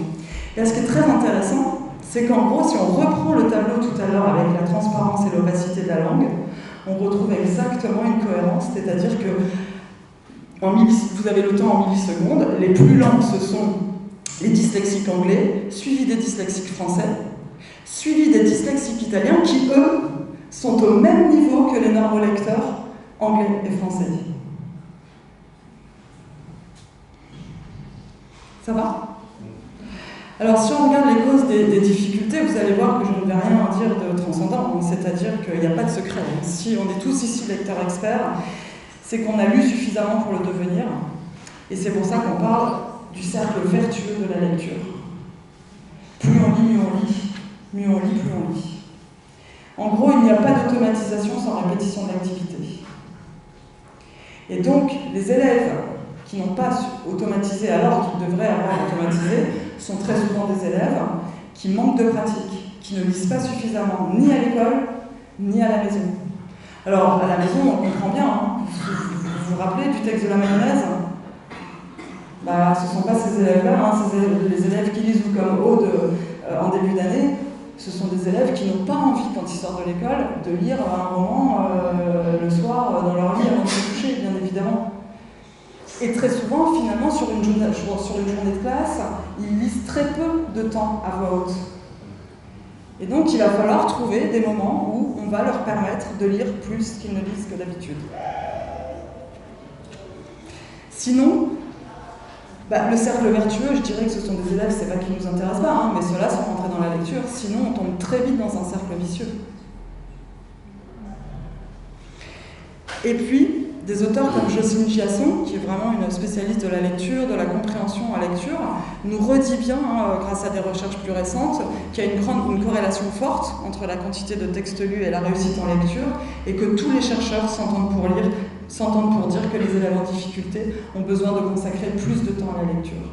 Et ce qui est très intéressant, c'est qu'en gros, si on reprend le tableau tout à l'heure avec la transparence et l'opacité de la langue, on retrouve exactement une cohérence, c'est-à-dire que vous avez le temps en millisecondes, les plus lents, ce sont les dyslexiques anglais, suivis des dyslexiques français, suivis des dyslexiques italiens qui, eux, sont au même niveau que les normolecteurs anglais et français. Ça va? Alors, si on regarde les causes des difficultés, vous allez voir que je ne vais rien dire de transcendant, c'est-à-dire qu'il n'y a pas de secret. Si on est tous ici lecteurs experts, c'est qu'on a lu suffisamment pour le devenir, et c'est pour ça qu'on parle du cercle vertueux de la lecture. Plus on lit, mieux on lit. Mieux on lit, plus on lit. En gros, il n'y a pas d'automatisation sans répétition de l'activité. Et donc, les élèves qui n'ont pas automatisé alors qu'ils devraient avoir automatisé sont très souvent des élèves qui manquent de pratique, qui ne lisent pas suffisamment ni à l'école, ni à la maison. Alors, à la maison, on comprend bien, hein. Vous vous rappelez du texte de la mayonnaise? Ce ne sont pas ces élèves-là, les élèves qui lisent comme Aude en début d'année, ce sont des élèves qui n'ont pas envie, quand ils sortent de l'école, de lire un roman le soir dans leur lit avant de se coucher, bien évidemment. Et très souvent, finalement, sur une journée de classe, ils lisent très peu de temps à voix haute. Et donc, il va falloir trouver des moments où on va leur permettre de lire plus qu'ils ne lisent que d'habitude. Sinon, le cercle vertueux, je dirais que ce sont des élèves, c'est pas qui nous intéressent pas, mais ceux-là sont rentrés dans la lecture, sinon on tombe très vite dans un cercle vicieux. Et puis, des auteurs comme Jocelyne Chiasson, qui est vraiment une spécialiste de la lecture, de la compréhension à lecture, nous redit bien, grâce à des recherches plus récentes, qu'il y a une corrélation forte entre la quantité de textes lus et la réussite en lecture, et que tous les chercheurs s'entendent pour dire que les élèves en difficulté ont besoin de consacrer plus de temps à la lecture.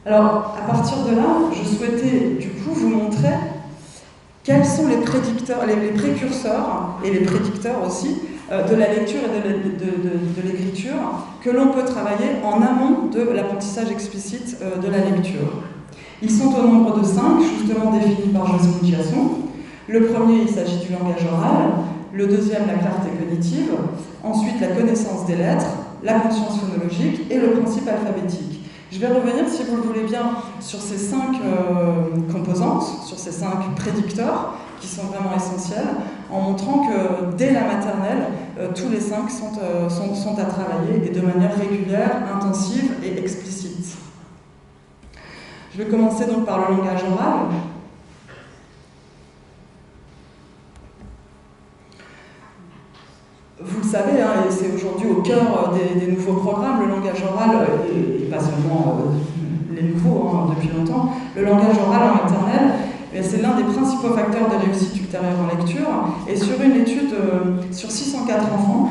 Alors, à partir de là, je souhaitais du coup vous montrer quels sont les prédicteurs, les précurseurs et les prédicteurs aussi de la lecture et de l'écriture que l'on peut travailler en amont de l'apprentissage explicite de la lecture. Ils sont au nombre de 5, justement définis par Jocelyne Chiasson. Le premier, il s'agit du langage oral. Le deuxième, la clarté cognitive. Ensuite, la connaissance des lettres, la conscience phonologique et le principe alphabétique. Je vais revenir, si vous le voulez bien, sur ces 5 composantes, sur ces 5 prédicteurs qui sont vraiment essentiels, en montrant que dès la maternelle, tous les 5 sont à travailler et de manière régulière, intensive et explicite. Je vais commencer donc par le langage oral. Vous le savez, et c'est aujourd'hui au cœur des nouveaux programmes, le langage oral, et pas seulement les nouveaux depuis longtemps, le langage oral en maternelle, c'est l'un des principaux facteurs de réussite ultérieure en lecture. Et sur une étude sur 604 enfants,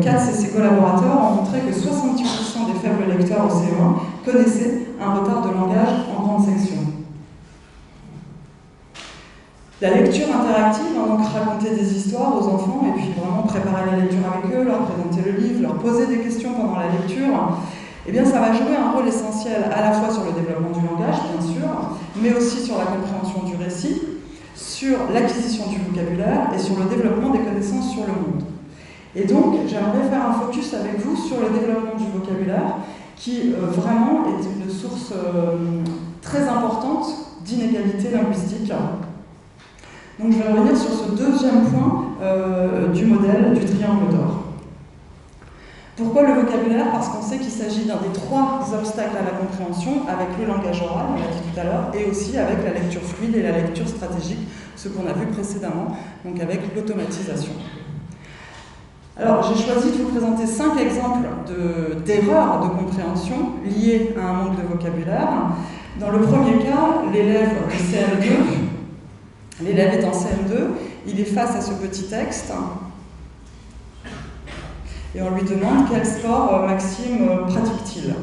Katz et ses collaborateurs ont montré que 70% des faibles lecteurs au CE1 connaissaient un retard de langage en grande section. La lecture interactive, donc raconter des histoires aux enfants et puis vraiment préparer la lecture avec eux, leur présenter le livre, leur poser des questions pendant la lecture, eh bien ça va jouer un rôle essentiel à la fois sur le développement du langage, bien sûr, mais aussi sur la compréhension du récit, sur l'acquisition du vocabulaire et sur le développement des connaissances sur le monde. Et donc, j'aimerais faire un focus avec vous sur le développement du vocabulaire, qui vraiment est une source très importante d'inégalité linguistique. Donc, je vais revenir sur ce deuxième point du modèle du triangle d'or. Pourquoi le vocabulaire? Parce qu'on sait qu'il s'agit d'un des 3 obstacles à la compréhension, avec le langage oral, on l'a dit tout à l'heure, et aussi avec la lecture fluide et la lecture stratégique, ce qu'on a vu précédemment, donc avec l'automatisation. Alors, j'ai choisi de vous présenter 5 exemples d'erreurs de compréhension liées à un manque de vocabulaire. Dans le premier cas, l'élève de CM2, l'élève est en CM2, il est face à ce petit texte, et on lui demande quel sport Maxime pratique-t-il.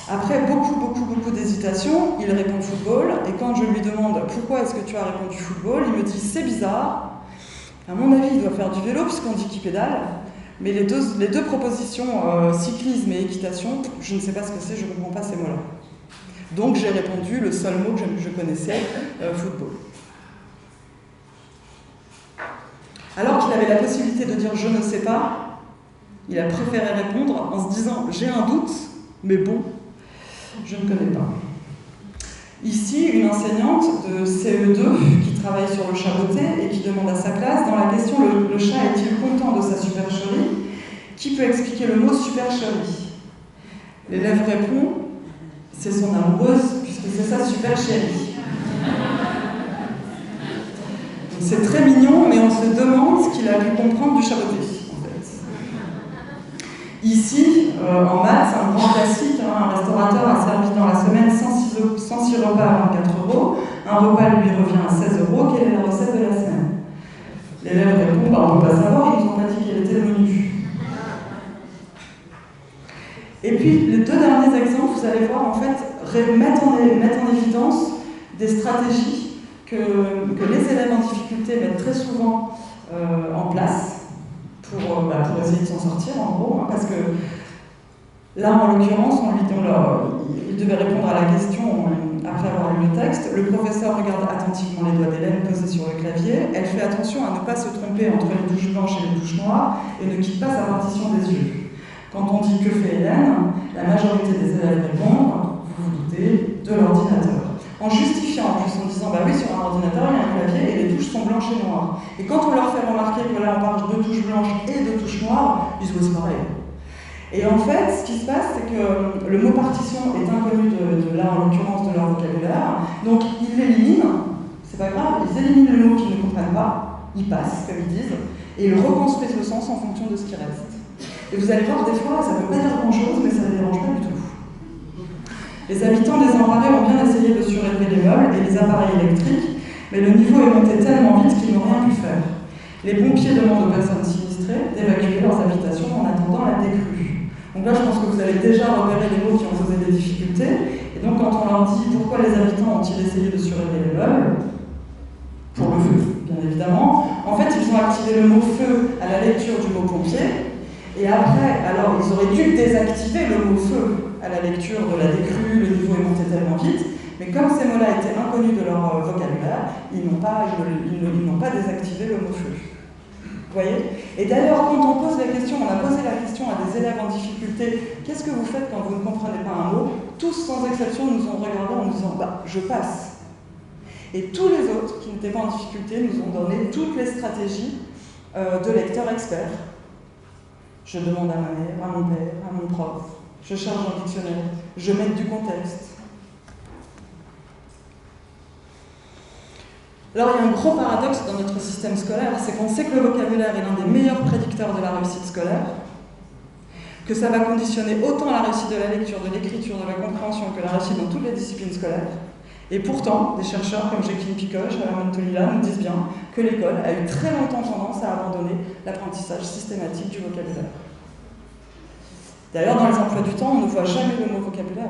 Après beaucoup d'hésitation, il répond football, et quand je lui demande pourquoi est-ce que tu as répondu football, il me dit c'est bizarre. À mon avis, il doit faire du vélo puisqu'on dit qu'il pédale, mais les deux propositions, cyclisme et équitation, je ne sais pas ce que c'est, je ne comprends pas ces mots-là. Donc j'ai répondu le seul mot que je connaissais, football. Alors qu'il avait la possibilité de dire « je ne sais pas », il a préféré répondre en se disant « j'ai un doute, mais bon, je ne connais pas ». Ici, une enseignante de CE2 qui travaille sur le chaboté et qui demande à sa classe, dans la question « le chat est-il content de sa supercherie ?» Qui peut expliquer le mot supercherie? L'élève répond « c'est son amoureuse, puisque c'est sa superchérie ». C'est très mignon, mais on se demande ce qu'il a pu comprendre du chaboté, en fait. Ici, en maths, c'est un grand classique, un restaurateur a servi dans la semaine 106 repas à 24 €, un repas lui revient à 16 €, quelle est la recette de la semaine? L'élève répond, on ne peut pas savoir, ils nous ont pas dit quel était le menu. Et puis, les 2 derniers exemples, vous allez voir, en fait, mettre en évidence des stratégies que les élèves en difficulté mettent très souvent en place pour essayer de s'en sortir, en gros, hein, parce que là, en l'occurrence, il devait répondre à la question après avoir lu le texte. Le professeur regarde attentivement les doigts d'Hélène posés sur le clavier. Elle fait attention à ne pas se tromper entre les touches blanches et les touches noires et ne quitte pas sa partition des yeux. Quand on dit « que fait Hélène ?», la majorité des élèves répondent, vous vous doutez, de l'ordinateur. En justifiant, en plus, en disant « bah oui, sur un ordinateur, il y a un clavier et les touches sont blanches et noires ». Et quand on leur fait remarquer que là, on parle de touches blanches et de touches noires, ils disent « oui, c'est pareil ». Et en fait, ce qui se passe, c'est que le mot partition est inconnu là, en l'occurrence, de leur vocabulaire. Donc, ils l'éliminent, c'est pas grave, ils éliminent le mot qu'ils ne comprennent pas, ils passent, comme ils disent, et ils reconstruisent le sens en fonction de ce qui reste. Et vous allez voir, des fois, ça ne veut pas dire grand-chose, mais ça ne les dérange pas du tout. Les habitants désemparés ont bien essayé de surélever les meubles et les appareils électriques, mais le niveau est monté tellement vite qu'ils n'ont rien pu faire. Les pompiers demandent aux personnes sinistrées d'évacuer leurs habitations en attendant la décrue. Donc là, je pense que vous avez déjà repéré les mots qui ont posé des difficultés. Et donc, quand on leur dit pourquoi les habitants ont-ils essayé de surélever les meubles, pour le feu, bien évidemment, en fait, ils ont activé le mot feu à la lecture du mot pompier. Et après, alors, ils auraient dû désactiver le mot feu à la lecture de la décrue, le niveau est monté tellement vite. Mais comme ces mots-là étaient inconnus de leur vocabulaire, ils n'ont pas désactivé le mot feu. Vous voyez? Et d'ailleurs, quand on pose la question, on a posé la question à des élèves en difficulté, qu'est-ce que vous faites quand vous ne comprenez pas un mot? Tous, sans exception, nous ont regardé en nous disant, je passe. Et tous les autres, qui n'étaient pas en difficulté, nous ont donné toutes les stratégies de lecteurs experts. Je demande à ma mère, à mon père, à mon prof, je charge un dictionnaire, je mets du contexte. Alors il y a un gros paradoxe dans notre système scolaire, c'est qu'on sait que le vocabulaire est l'un des meilleurs prédicteurs de la réussite scolaire, que ça va conditionner autant la réussite de la lecture, de l'écriture, de la compréhension que la réussite dans toutes les disciplines scolaires. Et pourtant, des chercheurs comme Jacqueline Picoche, Alain Montolila nous disent bien que l'école a eu très longtemps tendance à abandonner l'apprentissage systématique du vocabulaire. D'ailleurs, dans les emplois du temps, on ne voit jamais le mot vocabulaire.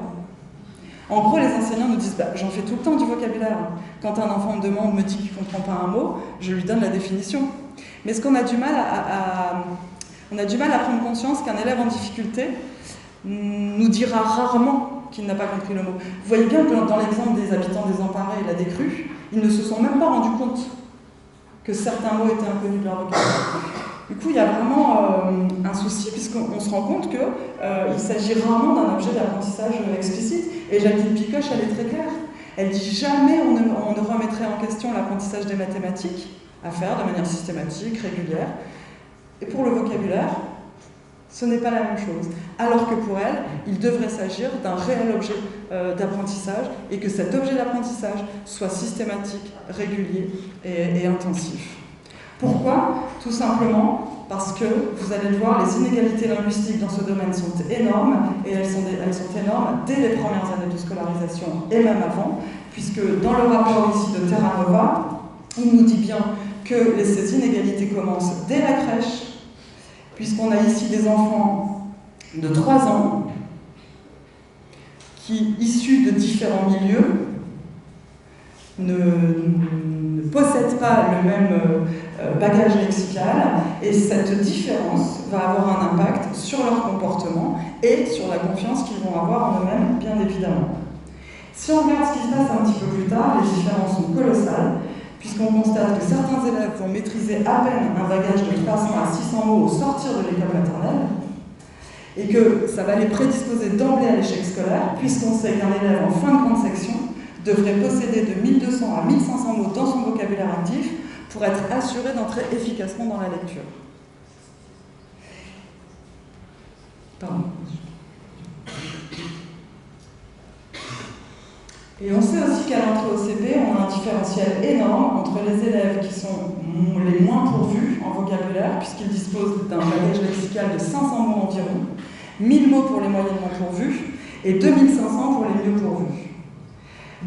En gros, les enseignants nous disent j'en fais tout le temps du vocabulaire. Quand un enfant me dit qu'il ne comprend pas un mot, je lui donne la définition. Mais ce qu'on a du mal on a du mal à prendre conscience qu'un élève en difficulté nous dira rarement qu'il n'a pas compris le mot. Vous voyez bien que dans l'exemple des habitants désemparés et la décrue, ils ne se sont même pas rendus compte que certains mots étaient inconnus de leur vocabulaire. Du coup, il y a vraiment un souci, puisqu'on se rend compte qu'il s'agit rarement d'un objet d'apprentissage explicite. Et Jacqueline Picoche, elle est très claire. Elle dit jamais on ne remettrait en question l'apprentissage des mathématiques à faire de manière systématique, régulière. Et pour le vocabulaire, ce n'est pas la même chose. Alors que pour elle, il devrait s'agir d'un réel objet d'apprentissage et que cet objet d'apprentissage soit systématique, régulier et intensif. Pourquoi ? Tout simplement parce que, vous allez le voir, les inégalités linguistiques dans ce domaine sont énormes, et elles sont énormes dès les premières années de scolarisation, et même avant, puisque dans le rapport ici de Terra Nova, il nous dit bien que ces inégalités commencent dès la crèche, puisqu'on a ici des enfants de 3 ans qui, issus de différents milieux, ne possèdent pas le même bagage lexical, et cette différence va avoir un impact sur leur comportement et sur la confiance qu'ils vont avoir en eux-mêmes, bien évidemment. Si on regarde ce qui se passe un petit peu plus tard, les différences sont colossales, puisqu'on constate que certains élèves vont maîtriser à peine un bagage de 300 à 600 mots au sortir de l'école maternelle, et que ça va les prédisposer d'emblée à l'échec scolaire, puisqu'on sait qu'un élève en fin de grande section devrait posséder de 1200 à 1500 mots dans son vocabulaire actif pour être assuré d'entrer efficacement dans la lecture. Pardon. Et on sait aussi qu'à l'entrée au CP, on a un différentiel énorme entre les élèves qui sont les moins pourvus en vocabulaire, puisqu'ils disposent d'un bagage lexical de 500 mots environ, 1000 mots pour les moyennement pourvus et 2500 pour les mieux pourvus.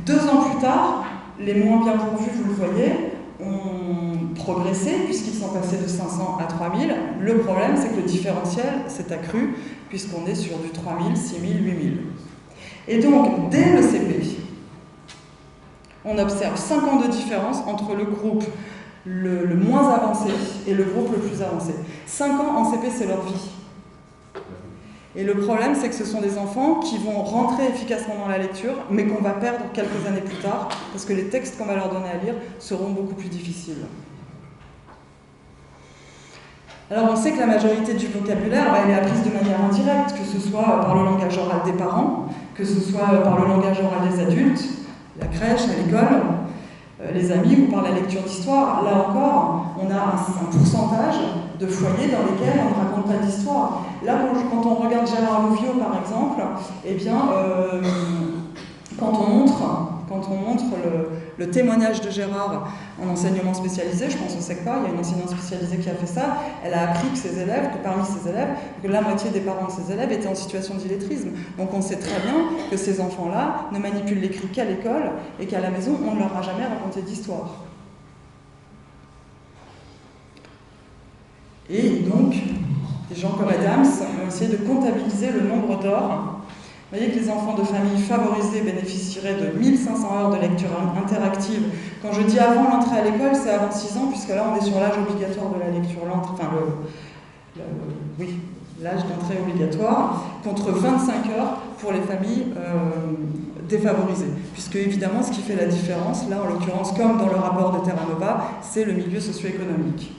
2 ans plus tard, les moins bien pourvus, vous le voyez, ont progressé puisqu'ils sont passés de 500 à 3000. Le problème, c'est que le différentiel s'est accru puisqu'on est sur du 3000, 6000, 8000. Et donc, dès le CP, on observe 5 ans de différence entre le groupe le moins avancé et le groupe le plus avancé. 5 ans en CP, c'est leur vie. Et le problème, c'est que ce sont des enfants qui vont rentrer efficacement dans la lecture, mais qu'on va perdre quelques années plus tard, parce que les textes qu'on va leur donner à lire seront beaucoup plus difficiles. Alors on sait que la majorité du vocabulaire, elle est apprise de manière indirecte, que ce soit par le langage oral des parents, que ce soit par le langage oral des adultes, la crèche, à l'école, les amis, ou par la lecture d'histoire. Là encore, on a un pourcentage de foyers dans lesquels on ne raconte pas d'histoire. Là, quand on regarde Gérard Louviot, par exemple, eh bien, quand on montre le témoignage de Gérard en enseignement spécialisé, je pense au SECPA, il y a une enseignante spécialisée qui a fait ça, elle a appris que parmi ses élèves, que la moitié des parents de ses élèves étaient en situation d'illettrisme. Donc on sait très bien que ces enfants-là ne manipulent l'écrit qu'à l'école et qu'à la maison, on ne leur a jamais raconté d'histoire. Et donc, des gens comme Adams ont essayé de comptabiliser le nombre d'heures. Vous voyez que les enfants de familles favorisées bénéficieraient de 1500 heures de lecture interactive. Quand je dis avant l'entrée à l'école, c'est avant 6 ans, puisque là on est sur l'âge obligatoire de la lecture, l'âge d'entrée obligatoire, contre 25 heures pour les familles défavorisées. Puisque évidemment, ce qui fait la différence, là en l'occurrence, comme dans le rapport de Terra Nova, c'est le milieu socio-économique.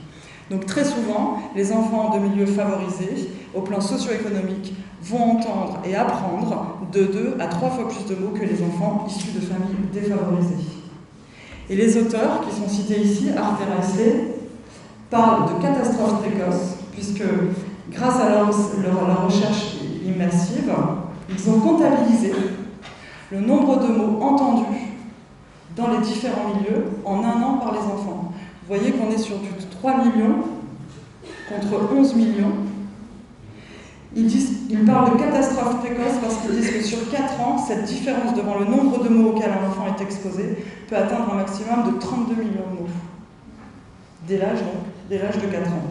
Donc très souvent, les enfants de milieux favorisés, au plan socio-économique, vont entendre et apprendre de 2 à 3 fois plus de mots que les enfants issus de familles défavorisées. Et les auteurs qui sont cités ici, Arte et Reisley, parlent de catastrophes précoces, puisque grâce à leur recherche immersive, ils ont comptabilisé le nombre de mots entendus dans les différents milieux en 1 an par les enfants. Vous voyez qu'on est sur du 3 millions contre 11 millions. Ils parlent de catastrophe précoce parce qu'ils disent que sur 4 ans, cette différence devant le nombre de mots auxquels un enfant est exposé peut atteindre un maximum de 32 millions de mots. Dès l'âge de 4 ans.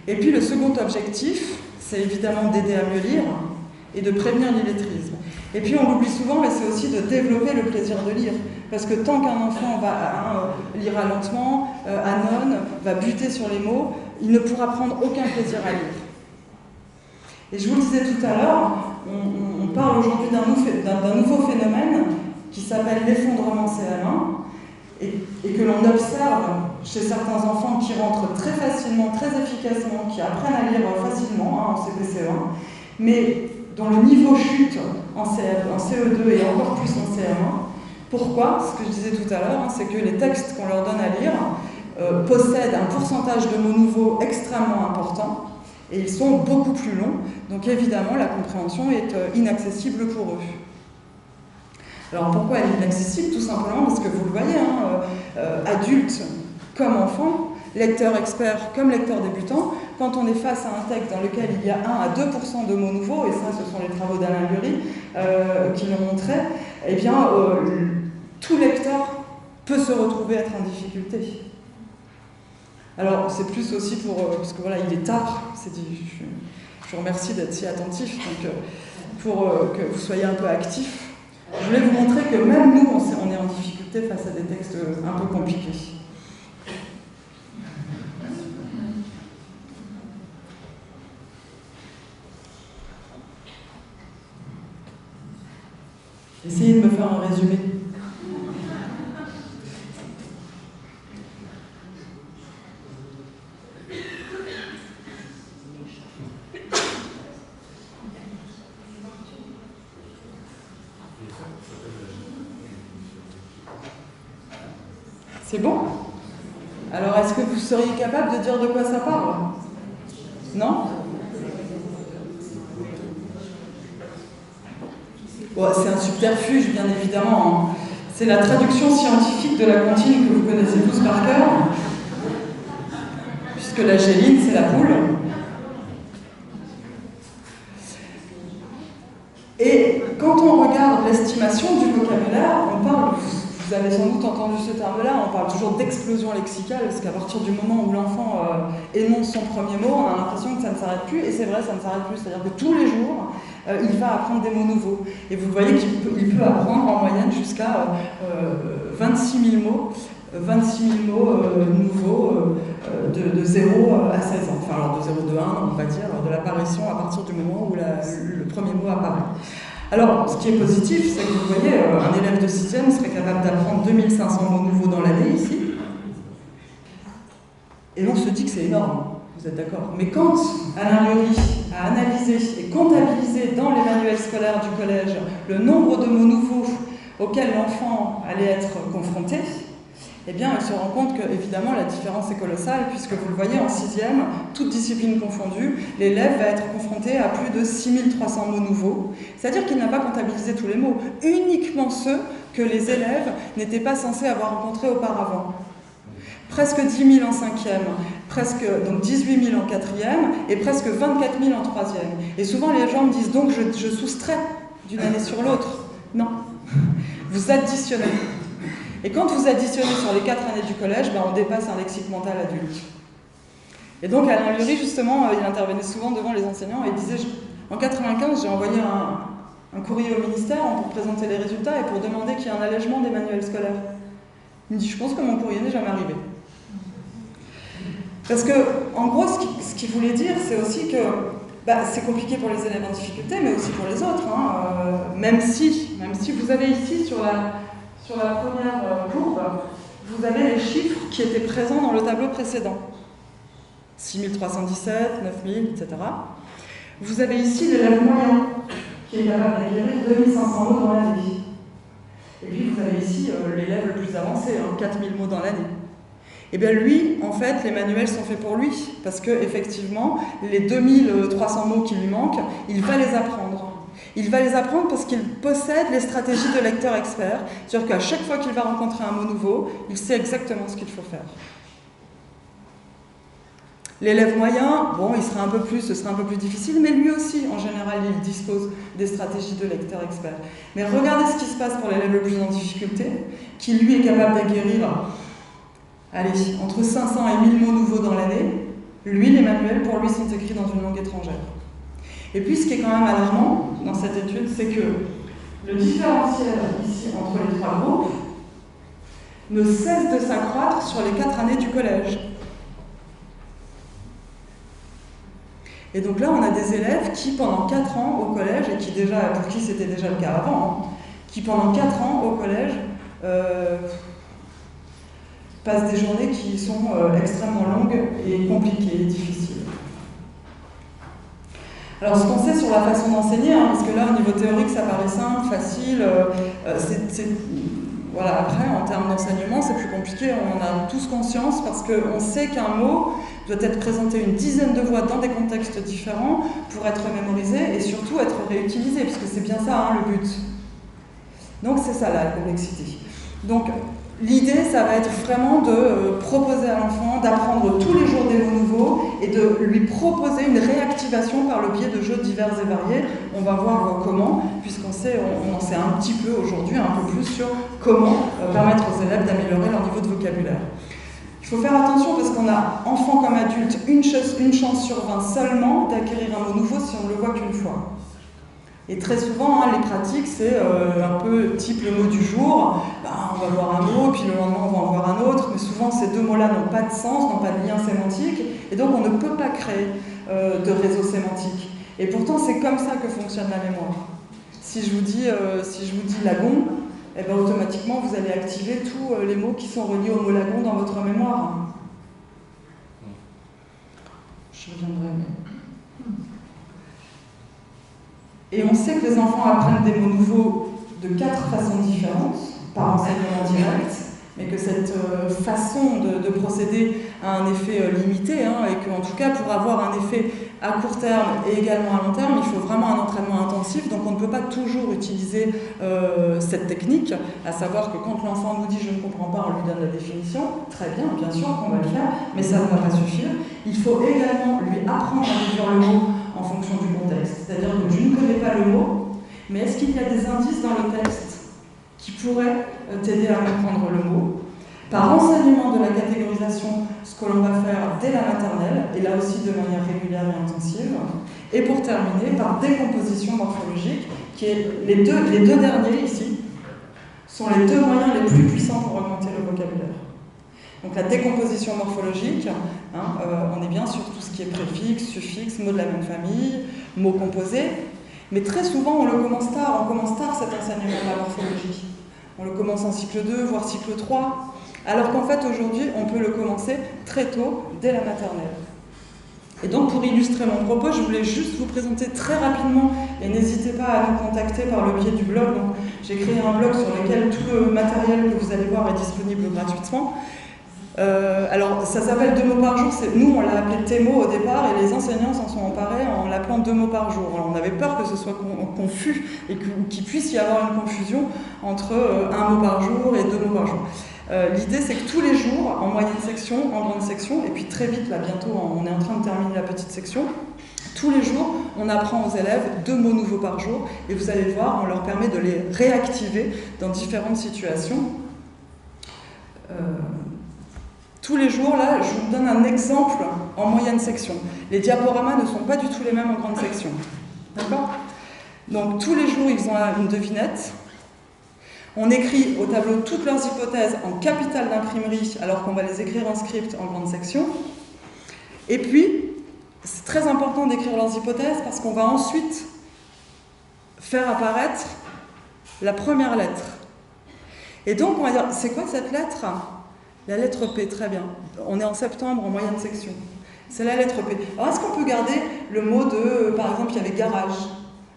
Et puis le second objectif, c'est évidemment d'aider à mieux lire et de prévenir l'illettrisme. Et puis on l'oublie souvent, mais c'est aussi de développer le plaisir de lire. Parce que tant qu'un enfant lira lentement, ânonne, va buter sur les mots, il ne pourra prendre aucun plaisir à lire. Et je vous le disais tout à l'heure, on parle aujourd'hui d'un nouveau phénomène qui s'appelle l'effondrement CM1 et que l'on observe chez certains enfants qui rentrent très facilement, très efficacement, qui apprennent à lire facilement en CP-CE1, mais dont le niveau chute en CE2 et encore plus en CM1. Pourquoi? Ce que je disais tout à l'heure, c'est que les textes qu'on leur donne à lire possèdent un pourcentage de mots nouveaux extrêmement important et ils sont beaucoup plus longs, donc évidemment la compréhension est inaccessible pour eux. Alors pourquoi elle est inaccessible? Tout simplement parce que vous le voyez, adultes comme enfants, lecteurs experts comme lecteurs débutants, quand on est face à un texte dans lequel il y a 1 à 2% de mots nouveaux, et ça ce sont les travaux d'Alain Lurie qui le montraient, eh bien tout lecteur peut se retrouver être en difficulté. Alors c'est plus aussi parce que voilà, il est tard, je vous remercie d'être si attentif, donc pour que vous soyez un peu actifs. Je voulais vous montrer que même nous, on est en difficulté face à des textes un peu compliqués. Essayez de me faire un résumé. C'est bon? Alors, est-ce que vous seriez capable de dire de quoi ça parle? Non? Bon, c'est un subterfuge, bien évidemment. C'est la traduction scientifique de la comptine que vous connaissez tous par cœur, puisque la géline, c'est la poule. Et quand on regarde l'estimation du vocabulaire, on parle, vous avez sans doute entendu ce terme-là, on parle toujours d'explosion lexicale, parce qu'à partir du moment où l'enfant énonce son premier mot, on a l'impression que ça ne s'arrête plus, et c'est vrai, ça ne s'arrête plus, c'est-à-dire que tous les jours, il va apprendre des mots nouveaux. Et vous voyez qu'il peut apprendre en moyenne jusqu'à 26 000 mots, nouveaux de 0 à 16 ans. Enfin, alors de 0 de 1, on va dire, de l'apparition à partir du moment où le premier mot apparaît. Alors, ce qui est positif, c'est que vous voyez, un élève de 6e serait capable d'apprendre 2500 mots nouveaux dans l'année ici. Et on se dit que c'est énorme, vous êtes d'accord? Mais quand Alain Lurie a analysé et comptabilisé dans les manuels scolaires du collège le nombre de mots nouveaux auxquels l'enfant allait être confronté, eh bien, il se rend compte que, évidemment, la différence est colossale, puisque vous le voyez, en 6e, toute discipline confondue, l'élève va être confronté à plus de 6300 mots nouveaux. C'est-à-dire qu'il n'a pas comptabilisé tous les mots, uniquement ceux que les élèves n'étaient pas censés avoir rencontrés auparavant. Presque 10 000 en 5e, donc 18 000 en 4e, et presque 24 000 en 3e. Et souvent, les gens me disent, donc, je soustrais d'une année sur l'autre. Non. Vous additionnez. Et quand vous additionnez sur les 4 années du collège, on dépasse un lexique mental adulte. Et donc Alain Lurie, justement, il intervenait souvent devant les enseignants et il disait, en 95, j'ai envoyé un courrier au ministère pour présenter les résultats et pour demander qu'il y ait un allègement des manuels scolaires. Il me dit, je pense que mon courrier n'est jamais arrivé. Parce que, en gros, ce qu'il voulait dire, c'est aussi que c'est compliqué pour les élèves en difficulté, mais aussi pour les autres. Même si vous avez ici, sur la première courbe, vous avez les chiffres qui étaient présents dans le tableau précédent. 6317, 9000, etc. Vous avez ici l'élève moyen, qui est capable d'acquérir 2500 mots dans l'année. Et puis vous avez ici l'élève le plus avancé, 4000 mots dans l'année. Et bien lui, en fait, les manuels sont faits pour lui, parce qu'effectivement, les 2300 mots qui lui manquent, il va les apprendre. Il va les apprendre parce qu'il possède les stratégies de lecteur expert, c'est-à-dire qu'à chaque fois qu'il va rencontrer un mot nouveau, il sait exactement ce qu'il faut faire. L'élève moyen, ce sera un peu plus difficile, mais lui aussi, en général, il dispose des stratégies de lecteur expert. Mais regardez ce qui se passe pour l'élève le plus en difficulté, qui lui est capable d'acquérir, entre 500 et 1000 mots nouveaux dans l'année. Lui, les manuels, pour lui, sont écrits dans une langue étrangère. Et puis ce qui est quand même alarmant dans cette étude, c'est que le différentiel ici entre les trois groupes ne cesse de s'accroître sur les 4 années du collège. Et donc là, on a des élèves qui, pendant 4 ans au collège, et qui déjà, pour qui c'était déjà le cas avant, qui pendant 4 ans au collège passent des journées qui sont extrêmement longues et compliquées et difficiles. Alors ce qu'on sait sur la façon d'enseigner, parce que là au niveau théorique ça paraît simple, facile, voilà, après en termes d'enseignement c'est plus compliqué, on en a tous conscience parce qu'on sait qu'un mot doit être présenté une dizaine de fois dans des contextes différents pour être mémorisé et surtout être réutilisé, puisque c'est bien ça le but. Donc c'est ça la complexité. Donc l'idée, ça va être vraiment de proposer à l'enfant d'apprendre tous les jours des mots nouveaux et de lui proposer une réactivation par le biais de jeux divers et variés. On va voir comment, puisqu'on sait, on en sait un petit peu aujourd'hui, un peu plus sur comment permettre aux élèves d'améliorer leur niveau de vocabulaire. Il faut faire attention parce qu'on a, enfant comme adulte, une chance sur 20 seulement d'acquérir un mot nouveau si on ne le voit qu'une fois. Et très souvent, les pratiques, c'est un peu type le mot du jour, on va voir un mot, puis le lendemain on va en voir un autre, mais souvent ces deux mots-là n'ont pas de sens, n'ont pas de lien sémantique, et donc on ne peut pas créer de réseau sémantique. Et pourtant, c'est comme ça que fonctionne la mémoire. Si je vous dis lagon, eh ben, automatiquement vous allez activer tous les mots qui sont reliés au mot lagon dans votre mémoire. Je reviendrai. Et on sait que les enfants apprennent des mots nouveaux de 4 façons différentes, par enseignement direct, mais que cette façon de procéder a un effet limité, et qu'en tout cas, pour avoir un effet à court terme et également à long terme, il faut vraiment un entraînement intensif, donc on ne peut pas toujours utiliser cette technique, à savoir que quand l'enfant nous dit « je ne comprends pas », on lui donne la définition, très bien, bien sûr qu'on va le faire, mais ça ne va pas suffire. Il faut également lui apprendre à réduire le mot en fonction du contexte. C'est-à-dire que je ne connais pas le mot, mais est-ce qu'il y a des indices dans le texte qui pourraient t'aider à comprendre le mot? Par enseignement de la catégorisation, ce que l'on va faire dès la maternelle, et là aussi de manière régulière et intensive. Et pour terminer, par décomposition morphologique, qui est les deux derniers ici, sont les 2 moyens les plus puissants pour augmenter le vocabulaire. Donc la décomposition morphologique, on est bien sur tout ce qui est préfixe, suffixe, mots de la même famille, mots composés, mais très souvent on le commence tard, cet enseignement de la morphologie. On le commence en cycle 2, voire cycle 3, alors qu'en fait aujourd'hui on peut le commencer très tôt, dès la maternelle. Et donc pour illustrer mon propos, je voulais juste vous présenter très rapidement, et n'hésitez pas à nous contacter par le biais du blog. Donc, j'ai créé un blog sur lequel tout le matériel que vous allez voir est disponible gratuitement. Alors, ça s'appelle 2 mots par jour. Nous, on l'a appelé Thémo au départ, et les enseignants s'en sont emparés en l'appelant 2 mots par jour. Alors, on avait peur que ce soit confus et qu'il puisse y avoir une confusion entre 1 mot par jour et 2 mots par jour. L'idée, c'est que tous les jours, en moyenne section, en grande section, et puis très vite, là, bientôt, on est en train de terminer la petite section, tous les jours, on apprend aux élèves 2 mots nouveaux par jour, et vous allez voir, on leur permet de les réactiver dans différentes situations. Tous les jours, là, je vous donne un exemple en moyenne section. Les diaporamas ne sont pas du tout les mêmes en grande section. D'accord ? Donc, tous les jours, ils ont une devinette. On écrit au tableau toutes leurs hypothèses en capitale d'imprimerie, alors qu'on va les écrire en script en grande section. Et puis, c'est très important d'écrire leurs hypothèses parce qu'on va ensuite faire apparaître la première lettre. Et donc, on va dire, c'est quoi cette lettre ? La lettre P, très bien. On est en septembre, en moyenne section. C'est la lettre P. Alors, est-ce qu'on peut garder le mot de, par exemple, il y avait garage?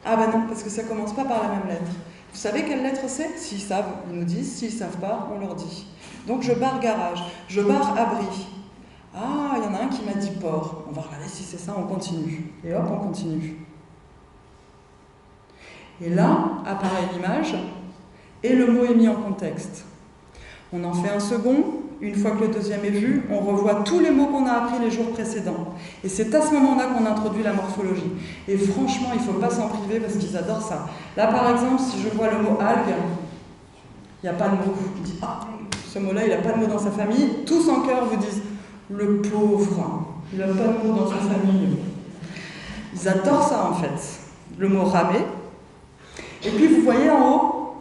Ah ben non, parce que ça ne commence pas par la même lettre. Vous savez quelle lettre c'est? S'ils savent, ils nous disent. S'ils ne savent pas, on leur dit. Donc, je barre garage. Je barre abri. Ah, il y en a un qui m'a dit port. On va regarder si c'est ça, on continue. Et hop, on continue. Et là, apparaît l'image, et le mot est mis en contexte. On en fait un second. Une fois que le deuxième est vu, on revoit tous les mots qu'on a appris les jours précédents. Et c'est à ce moment-là qu'on introduit la morphologie. Et franchement, il ne faut pas s'en priver parce qu'ils adorent ça. Là, par exemple, si je vois le mot algue, il n'y a pas de mot. On dit, ah, ce mot-là, il n'a pas de mot dans sa famille. Tous en chœur vous disent, le pauvre, il n'a pas de mot dans sa famille. Ils adorent ça en fait, le mot ramer. Et puis vous voyez en haut,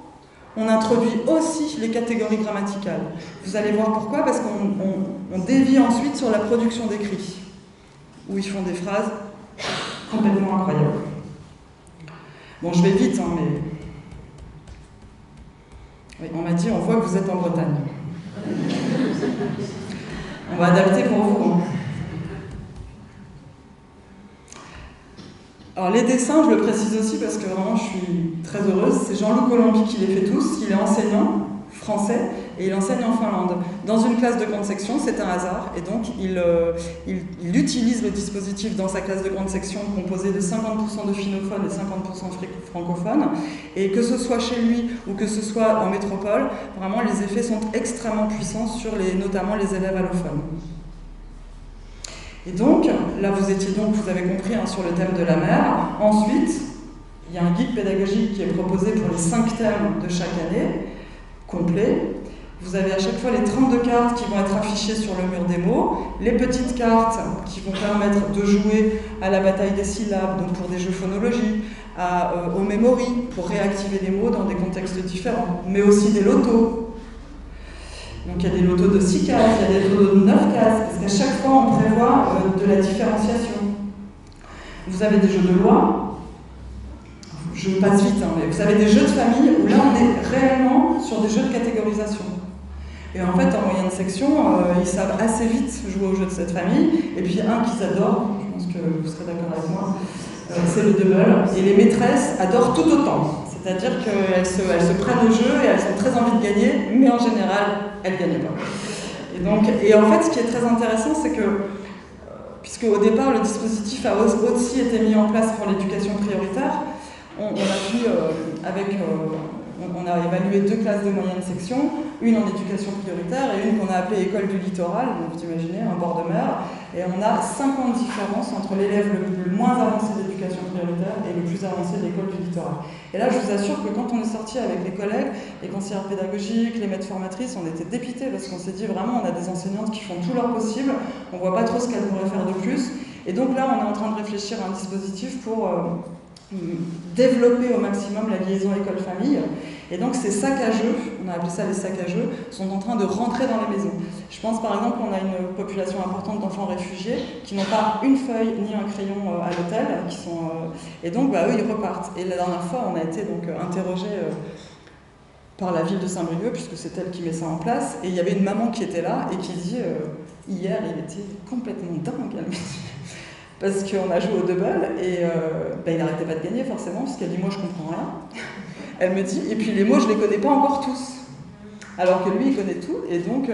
on introduit aussi les catégories grammaticales. Vous allez voir pourquoi, parce qu'on dévie ensuite sur la production d'écrits, où ils font des phrases complètement incroyables. Bon, je vais vite, hein, mais... Oui, on m'a dit, on voit que vous êtes en Bretagne. On va adapter pour vous. Hein. Alors les dessins, je le précise aussi parce que vraiment je suis très heureuse, c'est Jean-Loup Colombi qui les fait tous, il est enseignant français et il enseigne en Finlande. Dans une classe de grande section, c'est un hasard, et donc il utilise le dispositif dans sa classe de grande section composé de 50% de finophones et 50% francophones, et que ce soit chez lui ou que ce soit en métropole, vraiment les effets sont extrêmement puissants sur notamment les élèves allophones. Et donc, là vous avez compris hein, sur le thème de la mer. Ensuite, il y a un guide pédagogique qui est proposé pour les 5 thèmes de chaque année, complet. Vous avez à chaque fois les 32 cartes qui vont être affichées sur le mur des mots, les petites cartes qui vont permettre de jouer à la bataille des syllabes, donc pour des jeux phonologiques, au memory, pour réactiver les mots dans des contextes différents, mais aussi des lotos. Donc il y a des lotos de 6 cases, il y a des lotos de 9 cases, parce qu'à chaque fois on prévoit de la différenciation. Vous avez des jeux de loi, je passe vite, hein, mais vous avez des jeux de famille où là on est réellement sur des jeux de catégorisation. Et en fait en moyenne section, ils savent assez vite jouer aux jeux de cette famille, et puis un qu'ils adorent, je pense que vous serez d'accord avec moi, c'est le double, et les maîtresses adorent tout autant. C'est-à-dire qu'elles se prennent au jeu et elles ont très envie de gagner, mais en général, elles ne gagnent pas. Et en fait, ce qui est très intéressant, c'est que, puisque au départ, le dispositif a aussi été mis en place pour l'éducation prioritaire, on a évalué 2 classes de moyenne section, une en éducation prioritaire et une qu'on a appelée école du littoral, donc vous imaginez, un bord de mer, et on a 50 différences entre l'élève le moins avancé d'éducation prioritaire et le plus avancé de l'école du littoral. Et là, je vous assure que quand on est sorti avec les collègues, les conseillères pédagogiques, les maîtres formatrices, on était dépités parce qu'on s'est dit vraiment, on a des enseignantes qui font tout leur possible, on voit pas trop ce qu'elles pourraient faire de plus, et donc là, on est en train de réfléchir à un dispositif pour développer au maximum la liaison école-famille. Et donc ces sacs à jeux, on a appelé ça les sacs à jeux, sont en train de rentrer dans les maisons. Je pense par exemple qu'on a une population importante d'enfants réfugiés qui n'ont pas une feuille ni un crayon à l'hôtel, et donc eux ils repartent. Et la dernière fois on a été donc interrogés par la ville de Saint-Brieuc, puisque c'est elle qui met ça en place, et il y avait une maman qui était là et qui dit hier il était complètement dingue, elle me dit. Parce qu'on a joué au double et il n'arrêtait pas de gagner forcément, parce qu'elle dit moi je comprends rien. Elle me dit, et puis les mots je les connais pas encore tous. Alors que lui il connaît tout, et donc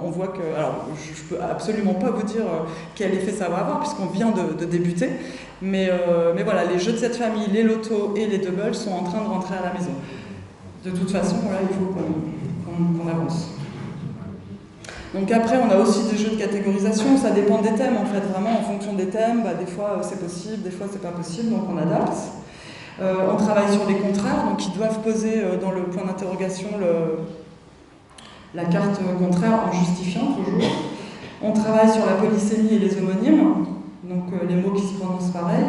on voit que, alors je peux absolument pas vous dire quel effet ça va avoir, puisqu'on vient de débuter, mais voilà, les jeux de cette famille, les lotos et les doubles sont en train de rentrer à la maison. De toute façon, là il faut qu'on avance. Donc après, on a aussi des jeux de catégorisation, ça dépend des thèmes en fait, vraiment en fonction des thèmes, des fois c'est possible, des fois c'est pas possible, donc on adapte. On travaille sur les contraires, donc ils doivent poser dans le point d'interrogation la carte contraire en justifiant toujours. On travaille sur la polysémie et les homonymes, donc les mots qui se prononcent pareil.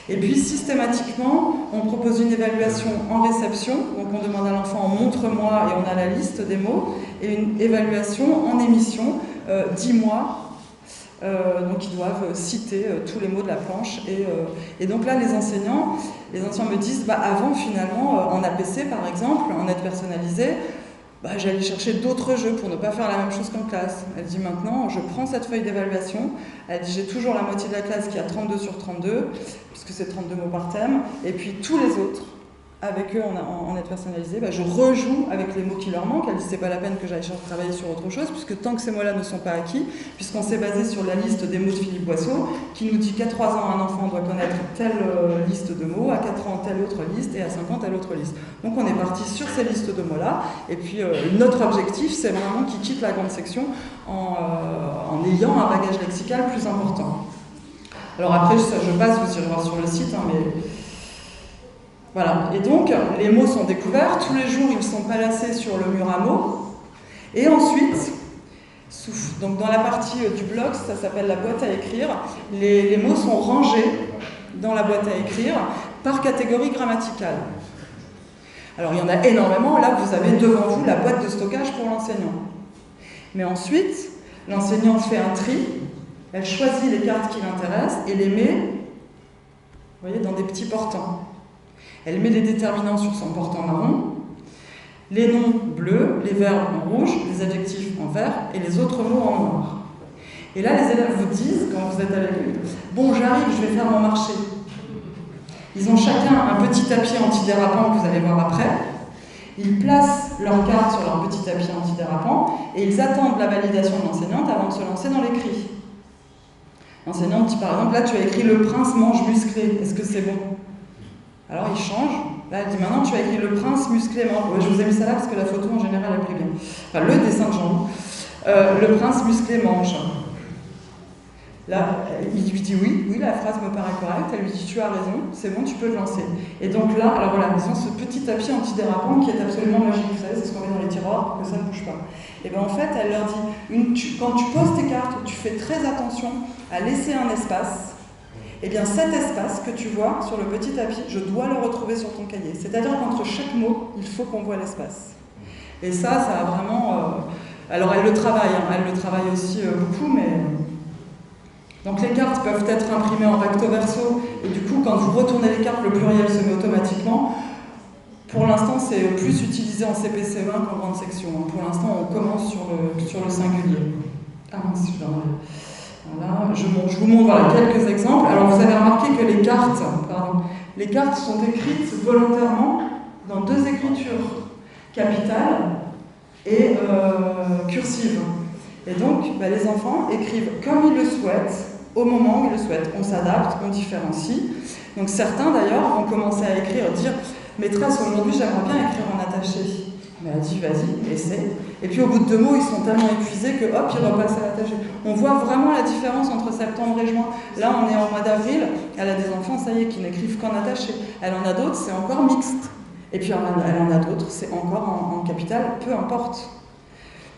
Et puis systématiquement, on propose une évaluation en réception, donc on demande à l'enfant montre-moi et on a la liste des mots, et une évaluation en émission, dis-moi, donc ils doivent citer tous les mots de la planche. Et donc là, les enseignants me disent, avant finalement, en APC par exemple, en aide personnalisée, j'allais chercher d'autres jeux pour ne pas faire la même chose qu'en classe. Elle dit maintenant, je prends cette feuille d'évaluation, elle dit j'ai toujours la moitié de la classe qui a 32 sur 32, puisque c'est 32 mots par thème, et puis tous les autres, avec eux en aide personnalisée, je rejoue avec les mots qui leur manquent. Elle dit c'est pas la peine que j'aille travailler sur autre chose, puisque tant que ces mots-là ne sont pas acquis, puisqu'on s'est basé sur la liste des mots de Philippe Boisseau, qui nous dit qu'à 3 ans, un enfant doit connaître telle liste de mots, à 4 ans, telle autre liste, et à 5 ans, telle autre liste. Donc on est parti sur ces listes de mots-là, et puis notre objectif, c'est vraiment qu'ils quittent la grande section en ayant un bagage lexical plus important. Alors après, je passe, vous irez voir sur le site, mais... Voilà, et donc les mots sont découverts, tous les jours ils sont placés sur le mur à mots, et ensuite souffle. Donc dans la partie du bloc, ça s'appelle la boîte à écrire, les mots sont rangés dans la boîte à écrire par catégorie grammaticale. Alors il y en a énormément, là vous avez devant vous la boîte de stockage pour l'enseignant. Mais ensuite, l'enseignante fait un tri, elle choisit les cartes qui l'intéressent et les met, vous voyez, dans des petits portants. Elle met les déterminants sur son portant marron, les noms bleus, les verbes en rouge, les adjectifs en vert et les autres mots en noir. Et là, les élèves vous disent, quand vous êtes avec eux, « Bon, j'arrive, je vais faire mon marché. » Ils ont chacun un petit tapis antidérapant que vous allez voir après. Ils placent leurs cartes sur leur petit tapis antidérapant et ils attendent la validation de l'enseignante avant de se lancer dans l'écrit. L'enseignante dit par exemple, là tu as écrit le prince mange musclé, est-ce que c'est bon? Alors il change, là elle dit maintenant tu as écrit le prince musclé mange. Ouais, je vous ai mis ça là parce que la photo en général elle plaît bien. Enfin le dessin de Jean-Loup. Le prince musclé mange. Là, il lui dit oui, la phrase me paraît correcte, elle lui dit tu as raison, c'est bon, tu peux te lancer. Et donc là, alors voilà, ils ont ce petit tapis antidérapant qui est absolument magique, vous savez, c'est ce qu'on met dans les tiroirs pour que ça ne bouge pas. Et bien en fait, elle leur dit, quand tu poses tes cartes, tu fais très attention à laisser un espace, et bien cet espace que tu vois sur le petit tapis, je dois le retrouver sur ton cahier. C'est-à-dire qu'entre chaque mot, il faut qu'on voit l'espace. Et ça a vraiment... alors elle le travaille aussi beaucoup, mais... Donc les cartes peuvent être imprimées en recto verso, et du coup, quand vous retournez les cartes, le pluriel se met automatiquement. Pour l'instant, c'est plus utilisé en CPCE1 qu'en grande section. Pour l'instant, on commence sur le singulier. Ah mince, je vais enlever. Voilà, je vous montre voilà, quelques exemples. Alors vous avez remarqué que les cartes sont écrites volontairement dans deux écritures, capitale et cursive. Et donc, les enfants écrivent comme ils le souhaitent, au moment où ils le souhaitent. On s'adapte, on différencie. Donc certains d'ailleurs vont commencer à écrire, dire « Maîtresse, aujourd'hui j'aimerais bien écrire en attaché ». Mais elle dit « Vas-y, essaie ». Et puis au bout de 2 mots, ils sont tellement épuisés que hop, ils repassent à l'attaché. On voit vraiment la différence entre septembre et juin. Là, on est en mois d'avril, elle a des enfants, ça y est, qui n'écrivent qu'en attaché. Elle en a d'autres, c'est encore mixte. Et puis elle en a d'autres, c'est encore en capitale, peu importe.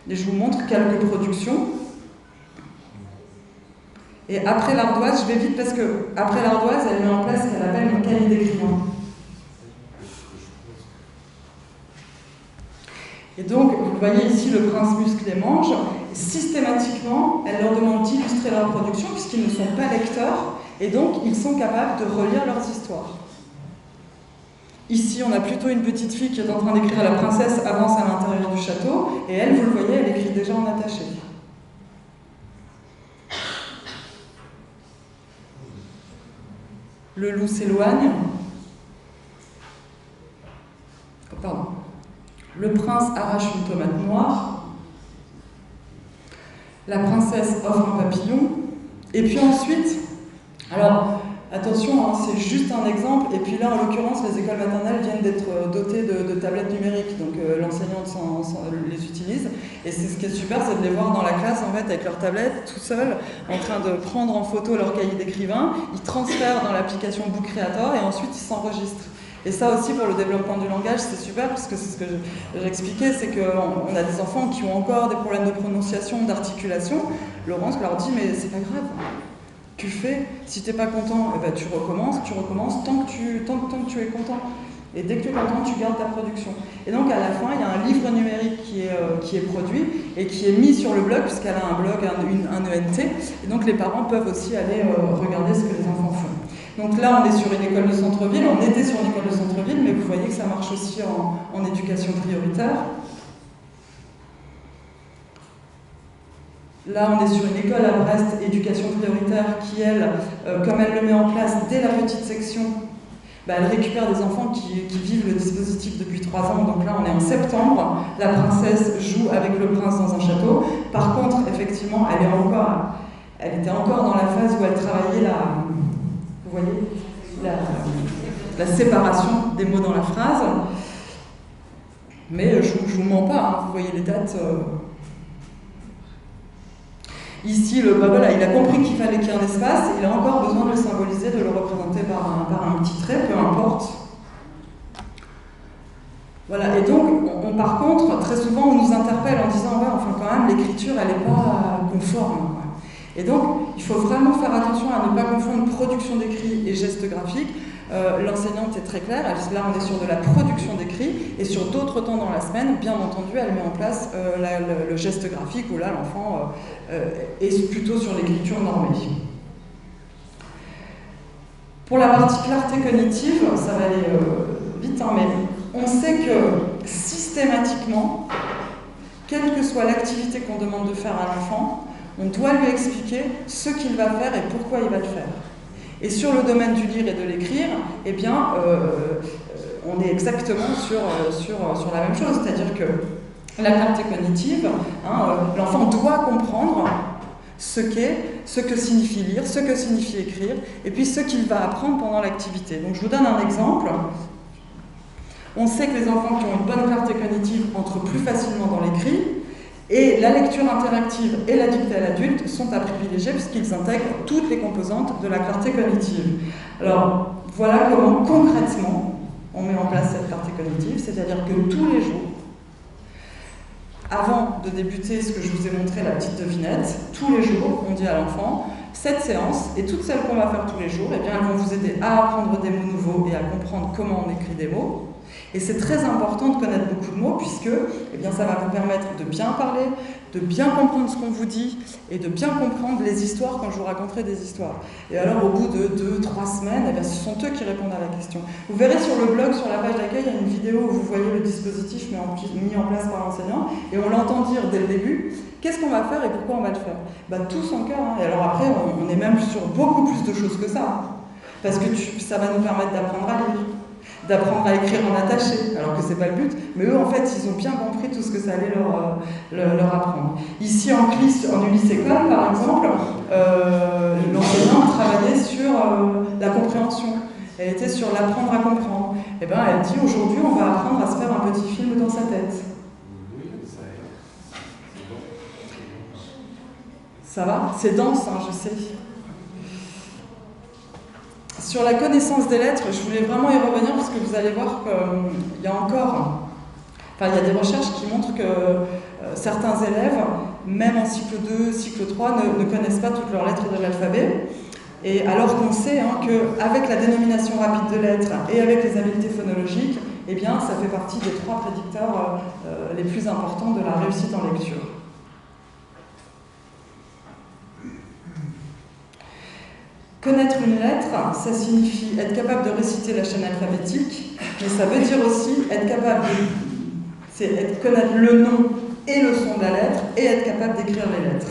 Et je vous montre quelques productions. Et après l'ardoise, je vais vite parce que après l'ardoise, elle met en place ce qu'elle appelle une cahier d'écrivain. Et donc, vous voyez ici le prince musclé mange. Systématiquement, elle leur demande d'illustrer leur production puisqu'ils ne sont pas lecteurs et donc ils sont capables de relire leurs histoires. Ici, on a plutôt une petite fille qui est en train d'écrire « La princesse avance à l'intérieur du château » et elle, vous le voyez, elle écrit déjà en attaché. Le loup s'éloigne. Oh, pardon. Le prince arrache une tomate noire. La princesse offre un papillon. Et puis ensuite, alors... Attention, hein, c'est juste un exemple, et puis là, en l'occurrence, les écoles maternelles viennent d'être dotées de tablettes numériques, donc l'enseignante les utilise, et c'est ce qui est super, c'est de les voir dans la classe, en fait, avec leurs tablettes, tout seuls, en train de prendre en photo leur cahier d'écrivain, ils transfèrent dans l'application Book Creator, et ensuite ils s'enregistrent. Et ça aussi, pour le développement du langage, c'est super, parce que c'est ce que j'expliquais, c'est qu'on a des enfants qui ont encore des problèmes de prononciation, d'articulation. Laurence leur dit, mais c'est pas grave. Tu fais, si tu n'es pas content, eh ben, tu recommences tant que tu es content. Et dès que tu es content, tu gardes ta production. Et donc à la fin, il y a un livre numérique qui est produit et qui est mis sur le blog, puisqu'elle a un blog, un ENT. Et donc les parents peuvent aussi aller regarder ce que les enfants font. Donc là, on est sur une école de centre-ville, on était sur une école de centre-ville, mais vous voyez que ça marche aussi en éducation prioritaire. Là, on est sur une école à Brest, éducation prioritaire, qui, elle, comme elle le met en place dès la petite section, elle récupère des enfants qui vivent le dispositif depuis 3 ans. Donc là, on est en septembre. La princesse joue avec le prince dans un château. Par contre, effectivement, elle était encore dans la phase où elle travaillait vous voyez, la séparation des mots dans la phrase. Mais je ne vous mens pas, hein, vous voyez les dates... Ici, voilà, il a compris qu'il fallait qu'il y ait un espace, et il a encore besoin de le symboliser, de le représenter par un petit trait, peu importe. Voilà, et donc, par contre, très souvent, on nous interpelle en disant « ouais, enfin quand même, l'écriture, elle n'est pas conforme. » Et donc, il faut vraiment faire attention à ne pas confondre production d'écrit et geste graphique. L'enseignante est très claire, là on est sur de la production d'écrit, et sur d'autres temps dans la semaine, bien entendu, elle met en place le geste graphique, où là l'enfant est plutôt sur l'écriture normée. Pour la partie clarté cognitive, ça va aller vite, hein, mais on sait que systématiquement, quelle que soit l'activité qu'on demande de faire à l'enfant, on doit lui expliquer ce qu'il va faire et pourquoi il va le faire. Et sur le domaine du lire et de l'écrire, eh bien, on est exactement sur la même chose, c'est-à-dire que la clarté cognitive, hein, l'enfant doit comprendre ce que signifie lire, ce que signifie écrire, et puis ce qu'il va apprendre pendant l'activité. Donc je vous donne un exemple. On sait que les enfants qui ont une bonne clarté cognitive entrent plus facilement dans l'écrit, et la lecture interactive et la dictée à l'adulte sont à privilégier puisqu'ils intègrent toutes les composantes de la clarté cognitive. Alors voilà comment concrètement on met en place cette clarté cognitive, c'est-à-dire que tous les jours, avant de débuter ce que je vous ai montré, la petite devinette, tous les jours, on dit à l'enfant, cette séance et toutes celles qu'on va faire tous les jours, eh bien, elles vont vous aider à apprendre des mots nouveaux et à comprendre comment on écrit des mots. Et c'est très important de connaître beaucoup de mots puisque eh bien, ça va vous permettre de bien parler, de bien comprendre ce qu'on vous dit et de bien comprendre les histoires quand je vous raconterai des histoires. Et alors au bout de 2-3 semaines, eh bien, ce sont eux qui répondent à la question. Vous verrez sur le blog, sur la page d'accueil, il y a une vidéo où vous voyez le dispositif mis en place par l'enseignant et on l'entend dire dès le début qu'est-ce qu'on va faire et pourquoi on va le faire. Bah, tous en cœur. Hein. Et alors après, on est même sur beaucoup plus de choses que ça. Hein. Parce que ça va nous permettre d'apprendre à lire, d'apprendre à écrire en attaché, alors que c'est pas le but, mais eux en fait ils ont bien compris tout ce que ça allait leur apprendre. Ici en Ulysse École par exemple, l'enseignante travaillait sur la compréhension, elle était sur l'apprendre à comprendre. Et ben elle dit aujourd'hui on va apprendre à se faire un petit film dans sa tête. Ça va? C'est dense, hein, je sais. Sur la connaissance des lettres, je voulais vraiment y revenir parce que vous allez voir qu'il y a encore... Enfin, il y a des recherches qui montrent que certains élèves, même en cycle 2, cycle 3, ne connaissent pas toutes leurs lettres de l'alphabet. Et alors qu'on sait hein, qu'avec la dénomination rapide de lettres et avec les habiletés phonologiques, eh bien, ça fait partie des 3 prédicteurs les plus importants de la réussite en lecture. Connaître une lettre, ça signifie être capable de réciter la chaîne alphabétique, mais ça veut dire aussi être capable de connaître le nom et le son de la lettre et être capable d'écrire les lettres.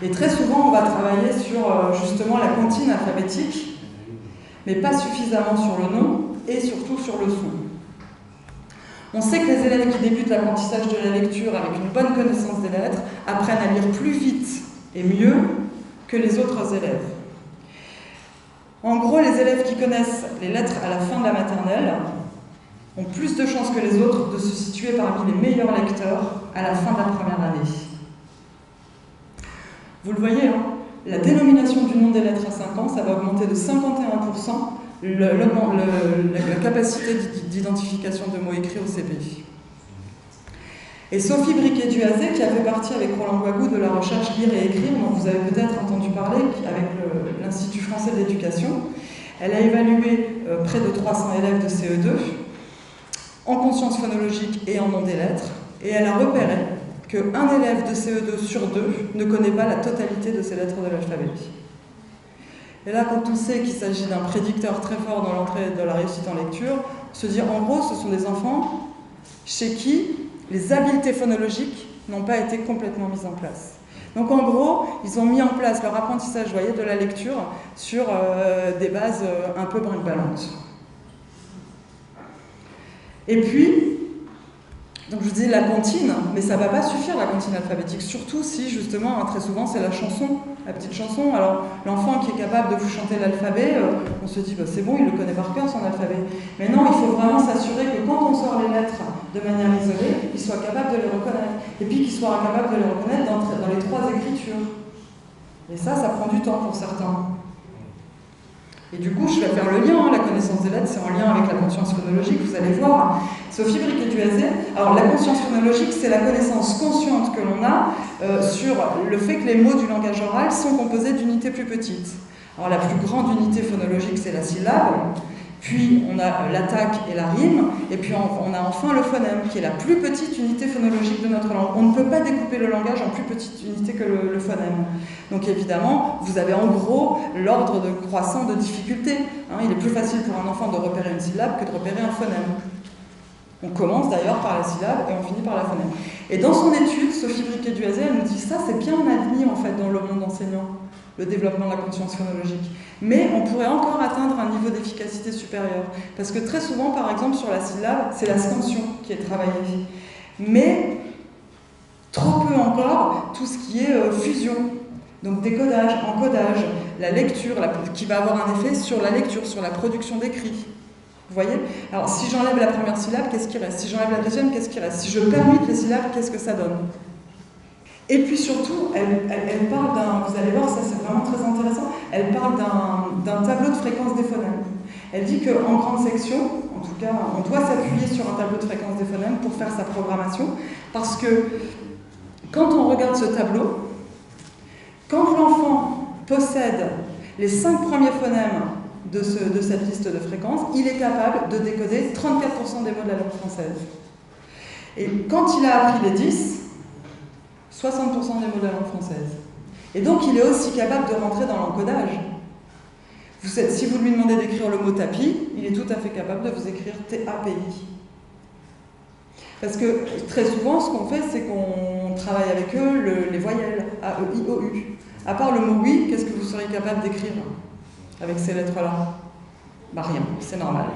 Et très souvent, on va travailler sur justement la comptine alphabétique, mais pas suffisamment sur le nom et surtout sur le son. On sait que les élèves qui débutent l'apprentissage de la lecture avec une bonne connaissance des lettres apprennent à lire plus vite et mieux que les autres élèves. En gros, les élèves qui connaissent les lettres à la fin de la maternelle ont plus de chances que les autres de se situer parmi les meilleurs lecteurs à la fin de la première année. Vous le voyez, hein, la dénomination du nom des lettres à 5 ans, ça va augmenter de 51% la capacité d'identification de mots écrits au CP. Et Sophie Briquet-Duazé, qui a fait partie avec Roland Guagou de la recherche Lire et Écrire, dont vous avez peut-être entendu parler, avec l'Institut français de l'éducation, elle a évalué près de 300 élèves de CE2 en conscience phonologique et en nom des lettres, et elle a repéré qu'un élève de CE2 sur 2 ne connaît pas la totalité de ces lettres de l'alphabet. Et là, quand on sait qu'il s'agit d'un prédicteur très fort dans l'entrée de la réussite en lecture, se dire en gros, ce sont des enfants chez qui les habiletés phonologiques n'ont pas été complètement mises en place. Donc en gros, ils ont mis en place leur apprentissage, voyez, de la lecture sur des bases un peu brinque-ballantes. Et puis, donc je vous dis la comptine, mais ça ne va pas suffire la comptine alphabétique, surtout si justement, très souvent, c'est la chanson, la petite chanson. Alors l'enfant qui est capable de vous chanter l'alphabet, on se dit bah, c'est bon, il le connaît par cœur son alphabet. Mais non, il faut vraiment s'assurer que quand on sort les lettres de manière isolée, il soit capable de les reconnaître. Et puis qu'il soit capable de les reconnaître dans les 3 écritures. Et ça prend du temps pour certains. Et du coup, je vais faire le lien, la connaissance des lettres, c'est en lien avec la conscience phonologique, vous allez voir. Sophie Briquet-Duazet, alors la conscience phonologique, c'est la connaissance consciente que l'on a sur le fait que les mots du langage oral sont composés d'unités plus petites. Alors la plus grande unité phonologique, c'est la syllabe, puis on a l'attaque et la rime, et puis on a enfin le phonème, qui est la plus petite unité phonologique de notre langue. On ne peut pas découper le langage en plus petite unité que le phonème. Donc évidemment, vous avez en gros l'ordre de croissant de difficulté. Il est plus facile pour un enfant de repérer une syllabe que de repérer un phonème. On commence d'ailleurs par la syllabe et on finit par la phonème. Et dans son étude, Sophie Briquet-Duazet, elle nous dit ça, c'est bien admis en fait dans le monde enseignant, le développement de la conscience phonologique. Mais on pourrait encore atteindre un niveau d'efficacité supérieur. Parce que très souvent, par exemple, sur la syllabe, c'est la scansion qui est travaillée. Mais trop peu encore tout ce qui est fusion. Donc décodage, encodage, la lecture, qui va avoir un effet sur la lecture, sur la production d'écrits. Vous voyez? Alors si j'enlève la première syllabe, qu'est-ce qui reste? Si j'enlève la deuxième, qu'est-ce qui reste? Si je permute les syllabes, qu'est-ce que ça donne? Et puis surtout, elle parle d'un, vous allez voir, ça c'est vraiment très intéressant, elle parle d'un tableau de fréquence des phonèmes. Elle dit qu'en grande section, en tout cas, on doit s'appuyer sur un tableau de fréquence des phonèmes pour faire sa programmation, parce que quand on regarde ce tableau, quand l'enfant possède les 5 premiers phonèmes de cette liste de fréquences, il est capable de décoder 34% des mots de la langue française. Et quand il a appris les 10, 60% des mots de la langue française. Et donc il est aussi capable de rentrer dans l'encodage. Si vous lui demandez d'écrire le mot tapis, il est tout à fait capable de vous écrire T-A-P-I. Parce que très souvent, ce qu'on fait, c'est qu'on travaille avec eux les voyelles, A-E-I-O-U. À part le mot oui, qu'est-ce que vous seriez capable d'écrire avec ces lettres-là? Bah rien, c'est normal.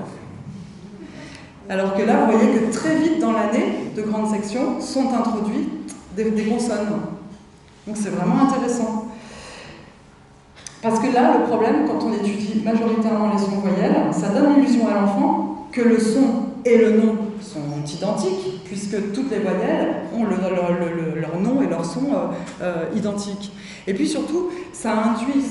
Alors que là, vous voyez que très vite dans l'année, de grandes sections sont introduites des consonnes. Donc c'est vraiment intéressant. Parce que là, le problème, quand on étudie majoritairement les sons voyelles, ça donne l'illusion à l'enfant que le son et le nom sont identiques, puisque toutes les voyelles ont leur nom et leur son identiques. Et puis surtout, ça induit,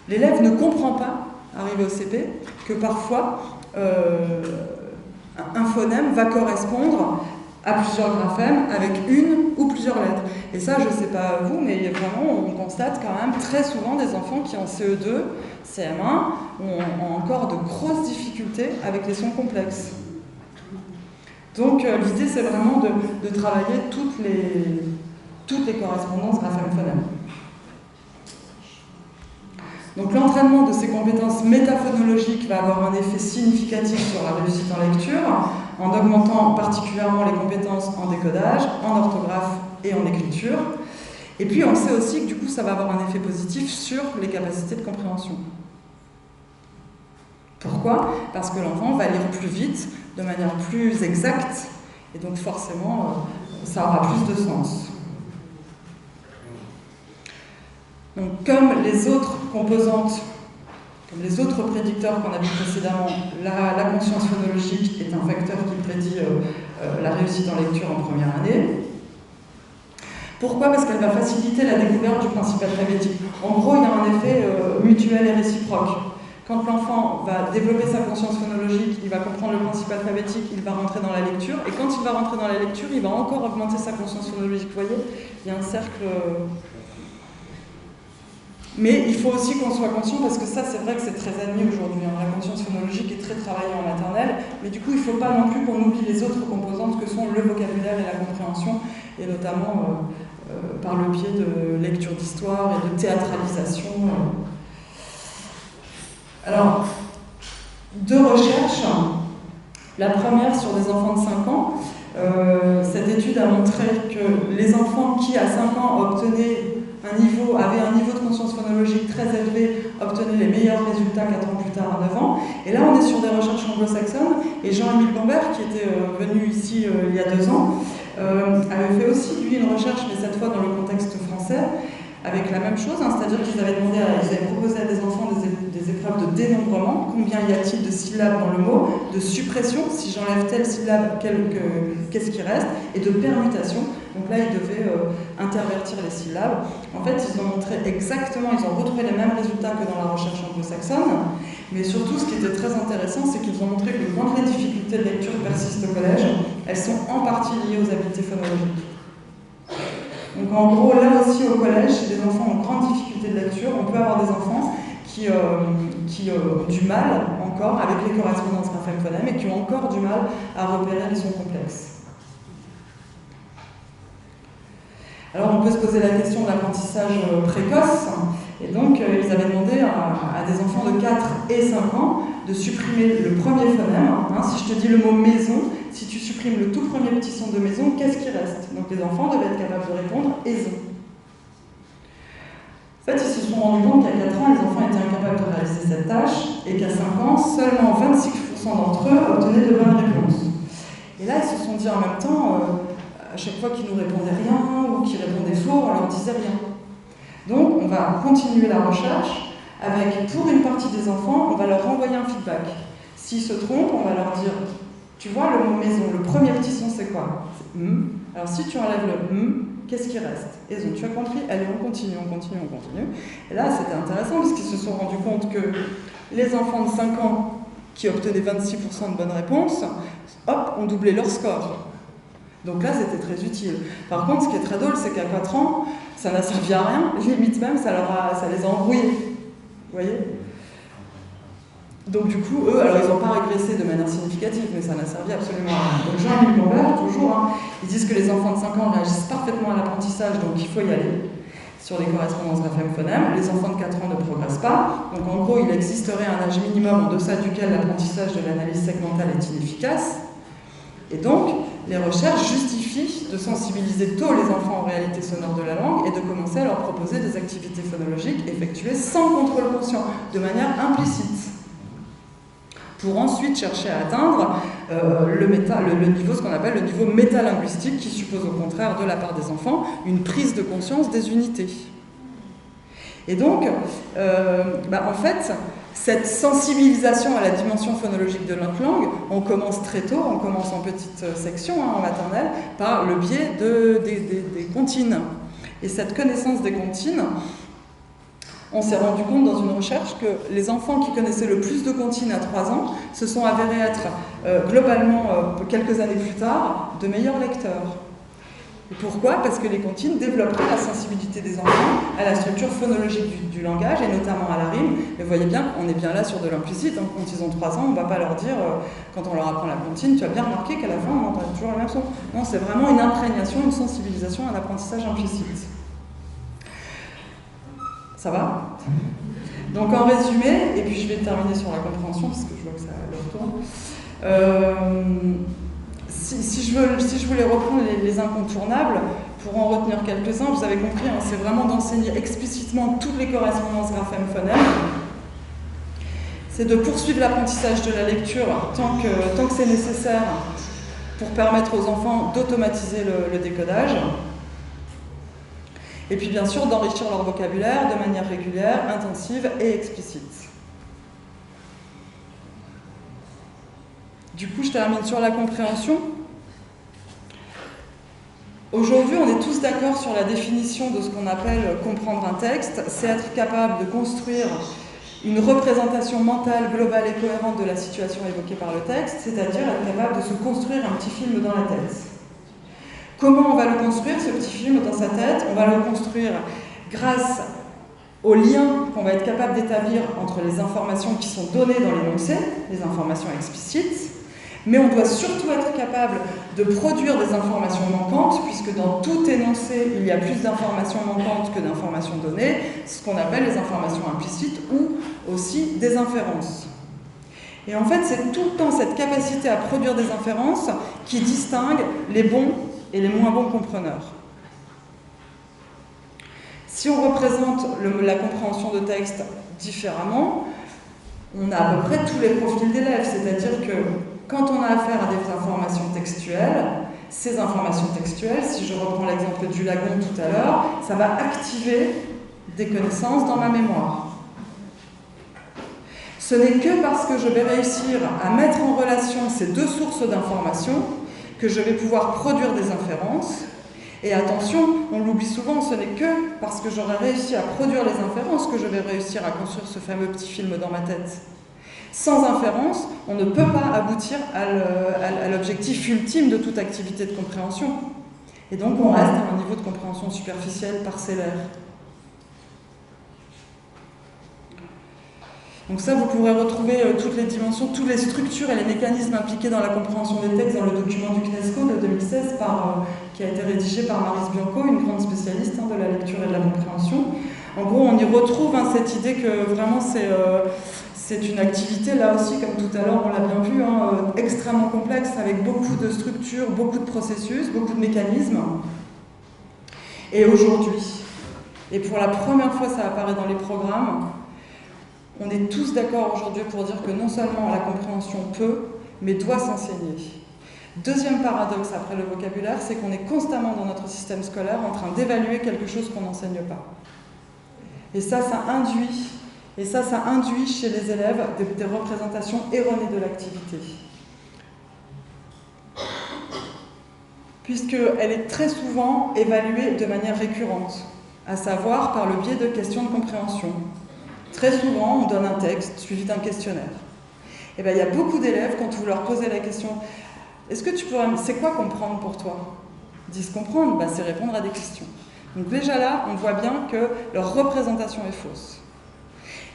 l'élève ne comprend pas, arrivé au CP, que parfois un phonème va correspondre à plusieurs graphèmes avec une ou plusieurs lettres. Et ça, je ne sais pas vous, mais vraiment, on constate quand même très souvent des enfants qui en CE2, CM1, ont encore de grosses difficultés avec les sons complexes. Donc l'idée, c'est vraiment de travailler toutes les correspondances graphème-phonème. Donc l'entraînement de ces compétences métaphonologiques va avoir un effet significatif sur la réussite en lecture, en augmentant particulièrement les compétences en décodage, en orthographe et en écriture. Et puis on sait aussi que du coup ça va avoir un effet positif sur les capacités de compréhension. Pourquoi? Parce que l'enfant va lire plus vite, de manière plus exacte, et donc forcément ça aura plus de sens. Donc, comme les autres composantes, comme les autres prédicteurs qu'on a vus précédemment, la conscience phonologique est un facteur qui prédit la réussite en lecture en première année. Pourquoi? Parce qu'elle va faciliter la découverte du principe alphabétique. En gros, il y a un effet mutuel et réciproque. Quand l'enfant va développer sa conscience phonologique, il va comprendre le principe alphabétique, il va rentrer dans la lecture, et quand il va rentrer dans la lecture, il va encore augmenter sa conscience phonologique. Vous voyez, il y a un cercle... Mais il faut aussi qu'on soit conscient, parce que ça, c'est vrai que c'est très admis aujourd'hui. La conscience phonologique est très travaillée en maternelle, mais du coup, il ne faut pas non plus qu'on oublie les autres composantes que sont le vocabulaire et la compréhension, et notamment par le biais de lecture d'histoire et de théâtralisation. Alors, 2 recherches. La première sur des enfants de 5 ans. Cette étude a montré que les enfants qui, à 5 ans, avaient un niveau de conscience phonologique très élevé, obtenaient les meilleurs résultats 4 ans plus tard, à 9 ans. Et là, on est sur des recherches anglo-saxonnes, et Jean-Émile Gambert, qui était venu ici il y a 2 ans, avait fait aussi, lui, une recherche, mais cette fois dans le contexte français, avec la même chose, c'est-à-dire qu'ils avaient proposé à des enfants des épreuves de dénombrement, combien y a-t-il de syllabes dans le mot, de suppression, si j'enlève telle syllabe, qu'est-ce qui reste, et de permutation, Donc là, ils devaient intervertir les syllabes. En fait, ils ont montré exactement, ils ont retrouvé les mêmes résultats que dans la recherche anglo-saxonne. Mais surtout, ce qui était très intéressant, c'est qu'ils ont montré que quand les difficultés de lecture persistent au collège, elles sont en partie liées aux habiletés phonologiques. Donc en gros, là aussi au collège, chez des enfants en grande difficulté de lecture, on peut avoir des enfants qui ont du mal encore avec les correspondances graphème-phonème et qui ont encore du mal à repérer les sons complexes. Alors on peut se poser la question de l'apprentissage précoce, et donc ils avaient demandé à des enfants de 4 et 5 ans de supprimer le premier phonème. Si je te dis le mot maison, si tu supprimes le tout premier petit son de maison, qu'est-ce qui reste? Donc les enfants devaient être capables de répondre maison. En fait, ils se sont rendus compte qu'à 4 ans, les enfants étaient incapables de réaliser cette tâche, et qu'à 5 ans, seulement 26% d'entre eux obtenaient de bonnes réponses. Et là, ils se sont dit en même temps, à chaque fois qu'ils nous répondaient rien, ou qu'ils répondaient faux, on leur disait rien. Donc, on va continuer la recherche avec, pour une partie des enfants, on va leur renvoyer un feedback. S'ils se trompent, on va leur dire, tu vois le mot maison, le premier petit son, c'est quoi? C'est Alors, si tu enlèves le qu'est-ce qui reste? Et donc, tu as compris? Allez, on continue. Et là, c'était intéressant, parce qu'ils se sont rendus compte que les enfants de 5 ans qui obtenaient 26% de bonnes réponses, hop, ont doublé leur score. Donc là, c'était très utile. Par contre, ce qui est très drôle, c'est qu'à 4 ans, ça n'a servi à rien, limite même, ça les a embrouillés. Vous voyez? Donc du coup, eux, alors ils n'ont pas régressé de manière significative, mais ça n'a servi absolument à rien. Donc Jean-Émile Lambert, toujours, ils disent que les enfants de 5 ans réagissent parfaitement à l'apprentissage, donc il faut y aller sur les correspondances graphème-phonème. Les enfants de 4 ans ne progressent pas. Donc en gros, il existerait un âge minimum en deçà duquel l'apprentissage de l'analyse segmentale est inefficace. Et donc, les recherches justifient de sensibiliser tôt les enfants aux réalités sonores de la langue et de commencer à leur proposer des activités phonologiques effectuées sans contrôle conscient, de manière implicite, pour ensuite chercher à atteindre le niveau, ce qu'on appelle le niveau métalinguistique, qui suppose au contraire de la part des enfants une prise de conscience des unités. Et donc, en fait, cette sensibilisation à la dimension phonologique de notre langue, on commence très tôt, on commence en petite section, en maternelle, par le biais des comptines. Et cette connaissance des comptines, on s'est rendu compte dans une recherche que les enfants qui connaissaient le plus de comptines à 3 ans se sont avérés être, globalement, quelques années plus tard, de meilleurs lecteurs. Et pourquoi? Parce que les comptines développeraient la sensibilité des enfants à la structure phonologique du langage, et notamment à la rime. Et vous voyez bien, on est bien là sur de l'implicite. Quand ils ont 3 ans, on ne va pas leur dire, quand on leur apprend la comptine, tu as bien remarqué qu'à la fin, on entend toujours le même son. Non, c'est vraiment une imprégnation, une sensibilisation, un apprentissage implicite. Ça va? Donc en résumé, et puis je vais terminer sur la compréhension, parce que je vois que ça leur tourne. Si je voulais reprendre les incontournables, pour en retenir quelques-uns, vous avez compris, c'est vraiment d'enseigner explicitement toutes les correspondances graphème-phonème. C'est de poursuivre l'apprentissage de la lecture tant que c'est nécessaire pour permettre aux enfants d'automatiser le décodage. Et puis bien sûr d'enrichir leur vocabulaire de manière régulière, intensive et explicite. Du coup, je termine sur la compréhension. Aujourd'hui, on est tous d'accord sur la définition de ce qu'on appelle comprendre un texte. C'est être capable de construire une représentation mentale, globale et cohérente de la situation évoquée par le texte, c'est-à-dire être capable de se construire un petit film dans la tête. Comment on va le construire, ce petit film dans sa tête? On va le construire grâce aux liens qu'on va être capable d'établir entre les informations qui sont données dans l'énoncé, les informations explicites, mais on doit surtout être capable de produire des informations manquantes, puisque dans tout énoncé, il y a plus d'informations manquantes que d'informations données, ce qu'on appelle les informations implicites ou aussi des inférences. Et en fait, c'est tout le temps cette capacité à produire des inférences qui distingue les bons et les moins bons compreneurs. Si on représente la compréhension de texte différemment, on a à peu près tous les profils d'élèves, c'est-à-dire que quand on a affaire à des informations textuelles, ces informations textuelles, si je reprends l'exemple du lagon tout à l'heure, ça va activer des connaissances dans ma mémoire. Ce n'est que parce que je vais réussir à mettre en relation ces deux sources d'informations que je vais pouvoir produire des inférences Et attention, on l'oublie souvent, ce n'est que parce que j'aurai réussi à produire les inférences que je vais réussir à construire ce fameux petit film dans ma tête. Sans inférence, on ne peut pas aboutir à l'objectif ultime de toute activité de compréhension. Et donc on reste à un niveau de compréhension superficielle, parcellaire. Donc ça, vous pourrez retrouver toutes les dimensions, toutes les structures et les mécanismes impliqués dans la compréhension des textes dans le document du CNESCO de 2016 qui a été rédigé par Maryse Bianco, une grande spécialiste de la lecture et de la compréhension. En gros, on y retrouve cette idée que vraiment c'est une activité, là aussi, comme tout à l'heure, on l'a bien vu, extrêmement complexe, avec beaucoup de structures, beaucoup de processus, beaucoup de mécanismes. Et aujourd'hui, et pour la première fois ça apparaît dans les programmes, on est tous d'accord aujourd'hui pour dire que non seulement la compréhension peut, mais doit s'enseigner. Deuxième paradoxe après le vocabulaire, c'est qu'on est constamment dans notre système scolaire en train d'évaluer quelque chose qu'on n'enseigne pas. Et ça induit chez les élèves des représentations erronées de l'activité. Puisqu'elle est très souvent évaluée de manière récurrente, à savoir par le biais de questions de compréhension. Très souvent, on donne un texte suivi d'un questionnaire. Et bien, il y a beaucoup d'élèves, quand vous leur posez la question « Est-ce que tu pourrais... C'est quoi comprendre pour toi ?» Ils disent « Comprendre, c'est répondre à des questions. » Donc déjà là, on voit bien que leur représentation est fausse.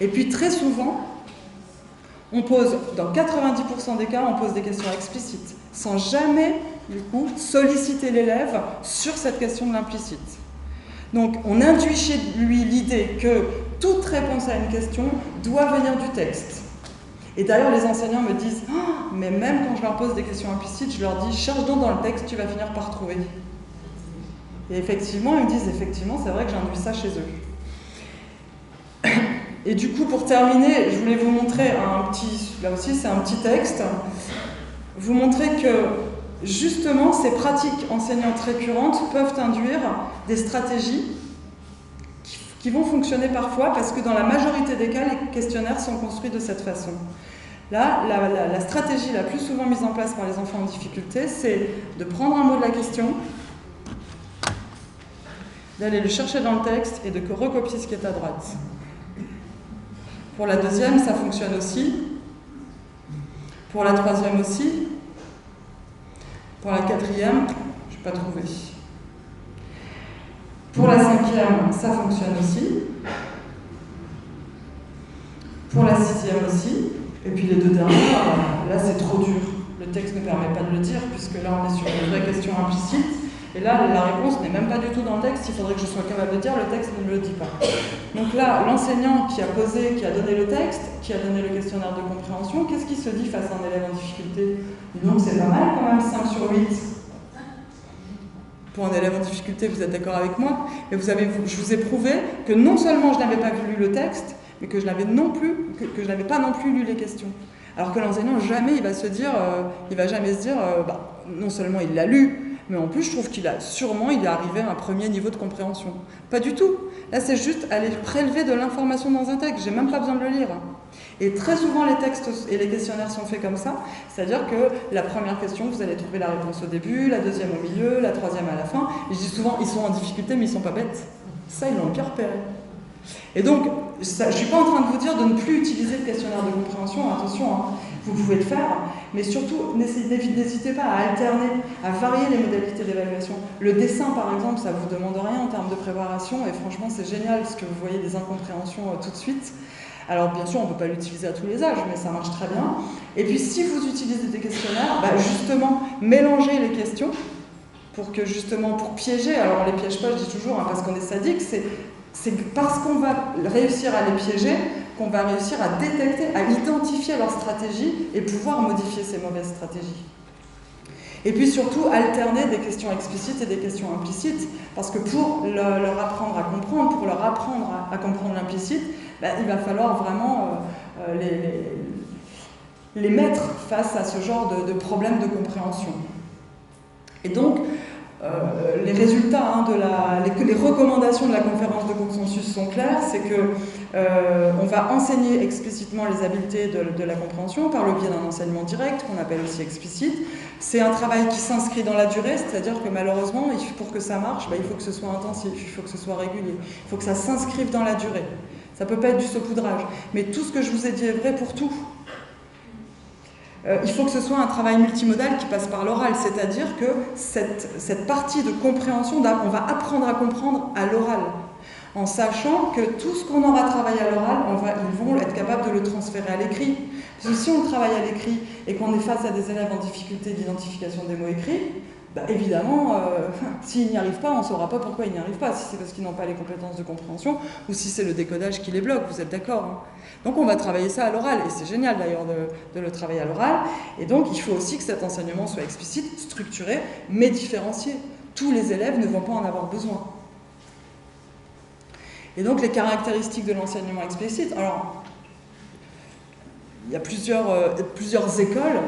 Et puis très souvent, on pose, dans 90% des cas, on pose des questions explicites, sans jamais, du coup, solliciter l'élève sur cette question de l'implicite. Donc on induit chez lui l'idée que toute réponse à une question doit venir du texte. Et d'ailleurs, les enseignants me disent « mais même quand je leur pose des questions implicites, je leur dis « cherche donc dans le texte, tu vas finir par trouver ». Et effectivement, ils me disent « effectivement, c'est vrai que j'induis ça chez eux ». Et du coup, pour terminer, je voulais vous montrer là aussi c'est un petit texte, vous montrer que justement, ces pratiques enseignantes récurrentes peuvent induire des stratégies qui vont fonctionner parfois parce que dans la majorité des cas, les questionnaires sont construits de cette façon. Là, la stratégie la plus souvent mise en place par les enfants en difficulté, c'est de prendre un mot de la question, d'aller le chercher dans le texte et de recopier ce qui est à droite. Pour la deuxième, ça fonctionne aussi. Pour la troisième aussi. Pour la quatrième, je n'ai pas trouvé. Pour la cinquième, ça fonctionne aussi. Pour la sixième aussi. Et puis les deux dernières, là c'est trop dur. Le texte ne permet pas de le dire, puisque là on est sur une vraie question implicite. Et là, la réponse n'est même pas du tout dans le texte, il faudrait que je sois capable de dire, le texte ne me le dit pas. Donc là, l'enseignant qui a donné le texte, qui a donné le questionnaire de compréhension, qu'est-ce qui se dit face à un élève en difficulté? Donc c'est pas mal quand même, 5 sur 8. Pour un élève en difficulté, vous êtes d'accord avec moi? Mais je vous ai prouvé que non seulement je n'avais pas lu le texte, mais que je n'avais pas non plus lu les questions. Alors que l'enseignant, jamais il va jamais se dire, non seulement il l'a lu, mais en plus, je trouve qu'il est arrivé à un premier niveau de compréhension. Pas du tout. Là, c'est juste aller prélever de l'information dans un texte. J'ai même pas besoin de le lire. Et très souvent, les textes et les questionnaires sont faits comme ça. C'est-à-dire que la première question, vous allez trouver la réponse au début, la deuxième au milieu, la troisième à la fin. Et je dis souvent, ils sont en difficulté, mais ils sont pas bêtes. Ça, ils l'ont bien repéré. Et donc, je ne suis pas en train de vous dire de ne plus utiliser le questionnaire de compréhension, attention, vous pouvez le faire, mais surtout, n'hésitez pas à alterner, à varier les modalités d'évaluation. Le dessin, par exemple, ça ne vous demande rien en termes de préparation, et franchement, c'est génial, parce que vous voyez des incompréhensions tout de suite. Alors, bien sûr, on ne peut pas l'utiliser à tous les âges, mais ça marche très bien. Et puis, si vous utilisez des questionnaires, justement, mélangez les questions, pour piéger, alors on ne les piège pas, je dis toujours, parce qu'on est sadique, c'est parce qu'on va réussir à les piéger qu'on va réussir à détecter, à identifier leur stratégie et pouvoir modifier ces mauvaises stratégies. Et puis surtout, alterner des questions explicites et des questions implicites, parce que pour leur apprendre à comprendre, pour leur apprendre à comprendre l'implicite, il va falloir vraiment les mettre face à ce genre de problème de compréhension. Et donc, les résultats, les recommandations de la conférence de consensus sont claires, c'est que on va enseigner explicitement les habiletés de la compréhension par le biais d'un enseignement direct, qu'on appelle aussi explicite. C'est un travail qui s'inscrit dans la durée, c'est-à-dire que malheureusement, pour que ça marche, il faut que ce soit intensif, il faut que ce soit régulier, il faut que ça s'inscrive dans la durée. Ça ne peut pas être du saupoudrage. Mais tout ce que je vous ai dit est vrai pour tout. Il faut que ce soit un travail multimodal qui passe par l'oral, c'est-à-dire que cette partie de compréhension, on va apprendre à comprendre à l'oral, en sachant que tout ce qu'on aura travaillé à l'oral, ils vont être capables de le transférer à l'écrit. Parce que si on travaille à l'écrit et qu'on est face à des élèves en difficulté d'identification des mots écrits, évidemment, s'ils n'y arrivent pas, on ne saura pas pourquoi ils n'y arrivent pas, si c'est parce qu'ils n'ont pas les compétences de compréhension ou si c'est le décodage qui les bloque, vous êtes d'accord, hein. Donc on va travailler ça à l'oral, et c'est génial d'ailleurs de le travailler à l'oral, et donc il faut aussi que cet enseignement soit explicite, structuré, mais différencié. Tous les élèves ne vont pas en avoir besoin. Et donc les caractéristiques de l'enseignement explicite, alors il y a plusieurs écoles,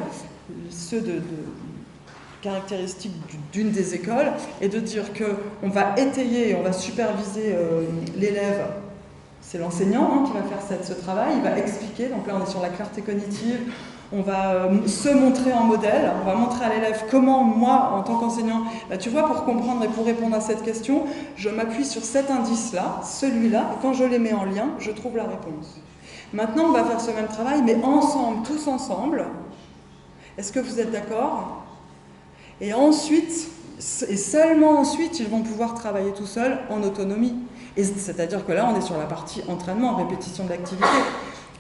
ceux de caractéristique d'une des écoles est de dire qu'on va étayer et on va superviser l'élève, c'est l'enseignant qui va faire ce travail, il va expliquer, donc là on est sur la clarté cognitive, on va se montrer en modèle, on va montrer à l'élève comment moi, en tant qu'enseignant, tu vois, pour comprendre et pour répondre à cette question, je m'appuie sur cet indice-là, celui-là, et quand je les mets en lien, je trouve la réponse. Maintenant on va faire ce même travail, mais ensemble, tous ensemble. Est-ce que vous êtes d'accord ? Et ensuite, et seulement ensuite, ils vont pouvoir travailler tout seuls en autonomie. Et c'est-à-dire que là, on est sur la partie entraînement, répétition de l'activité.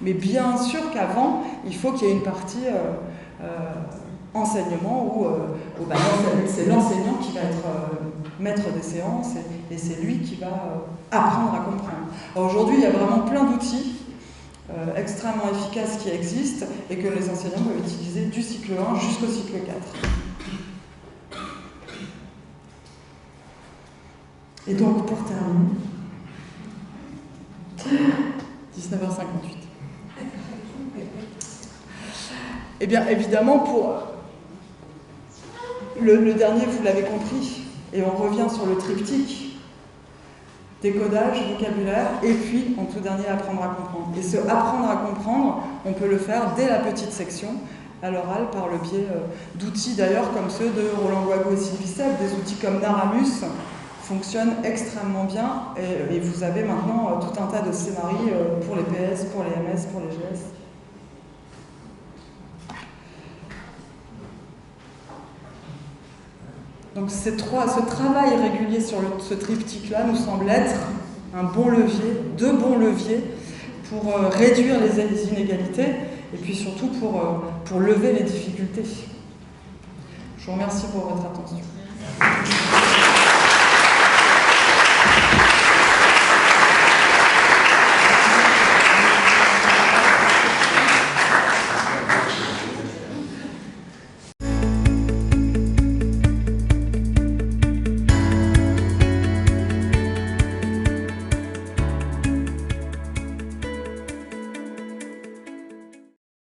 Mais bien sûr qu'avant, il faut qu'il y ait une partie enseignement où c'est l'enseignant qui va être maître des séances et c'est lui qui va apprendre à comprendre. Alors aujourd'hui, il y a vraiment plein d'outils extrêmement efficaces qui existent et que les enseignants peuvent utiliser du cycle 1 jusqu'au cycle 4. Et donc, pour terminer, 19h58. Eh bien, évidemment, pour le dernier, vous l'avez compris, et on revient sur le triptyque, décodage, vocabulaire, et puis, en tout dernier, apprendre à comprendre. Et ce apprendre à comprendre, on peut le faire dès la petite section, à l'oral, par le biais d'outils, d'ailleurs, comme ceux de Roland Guago et Sylvie Seb, des outils comme Naramus, fonctionne extrêmement bien et vous avez maintenant tout un tas de scénarios pour les PS, pour les MS, pour les GS. Donc ce travail régulier sur ce triptyque-là nous semble être un bon levier, deux bons leviers pour réduire les inégalités et puis surtout pour lever les difficultés. Je vous remercie pour votre attention.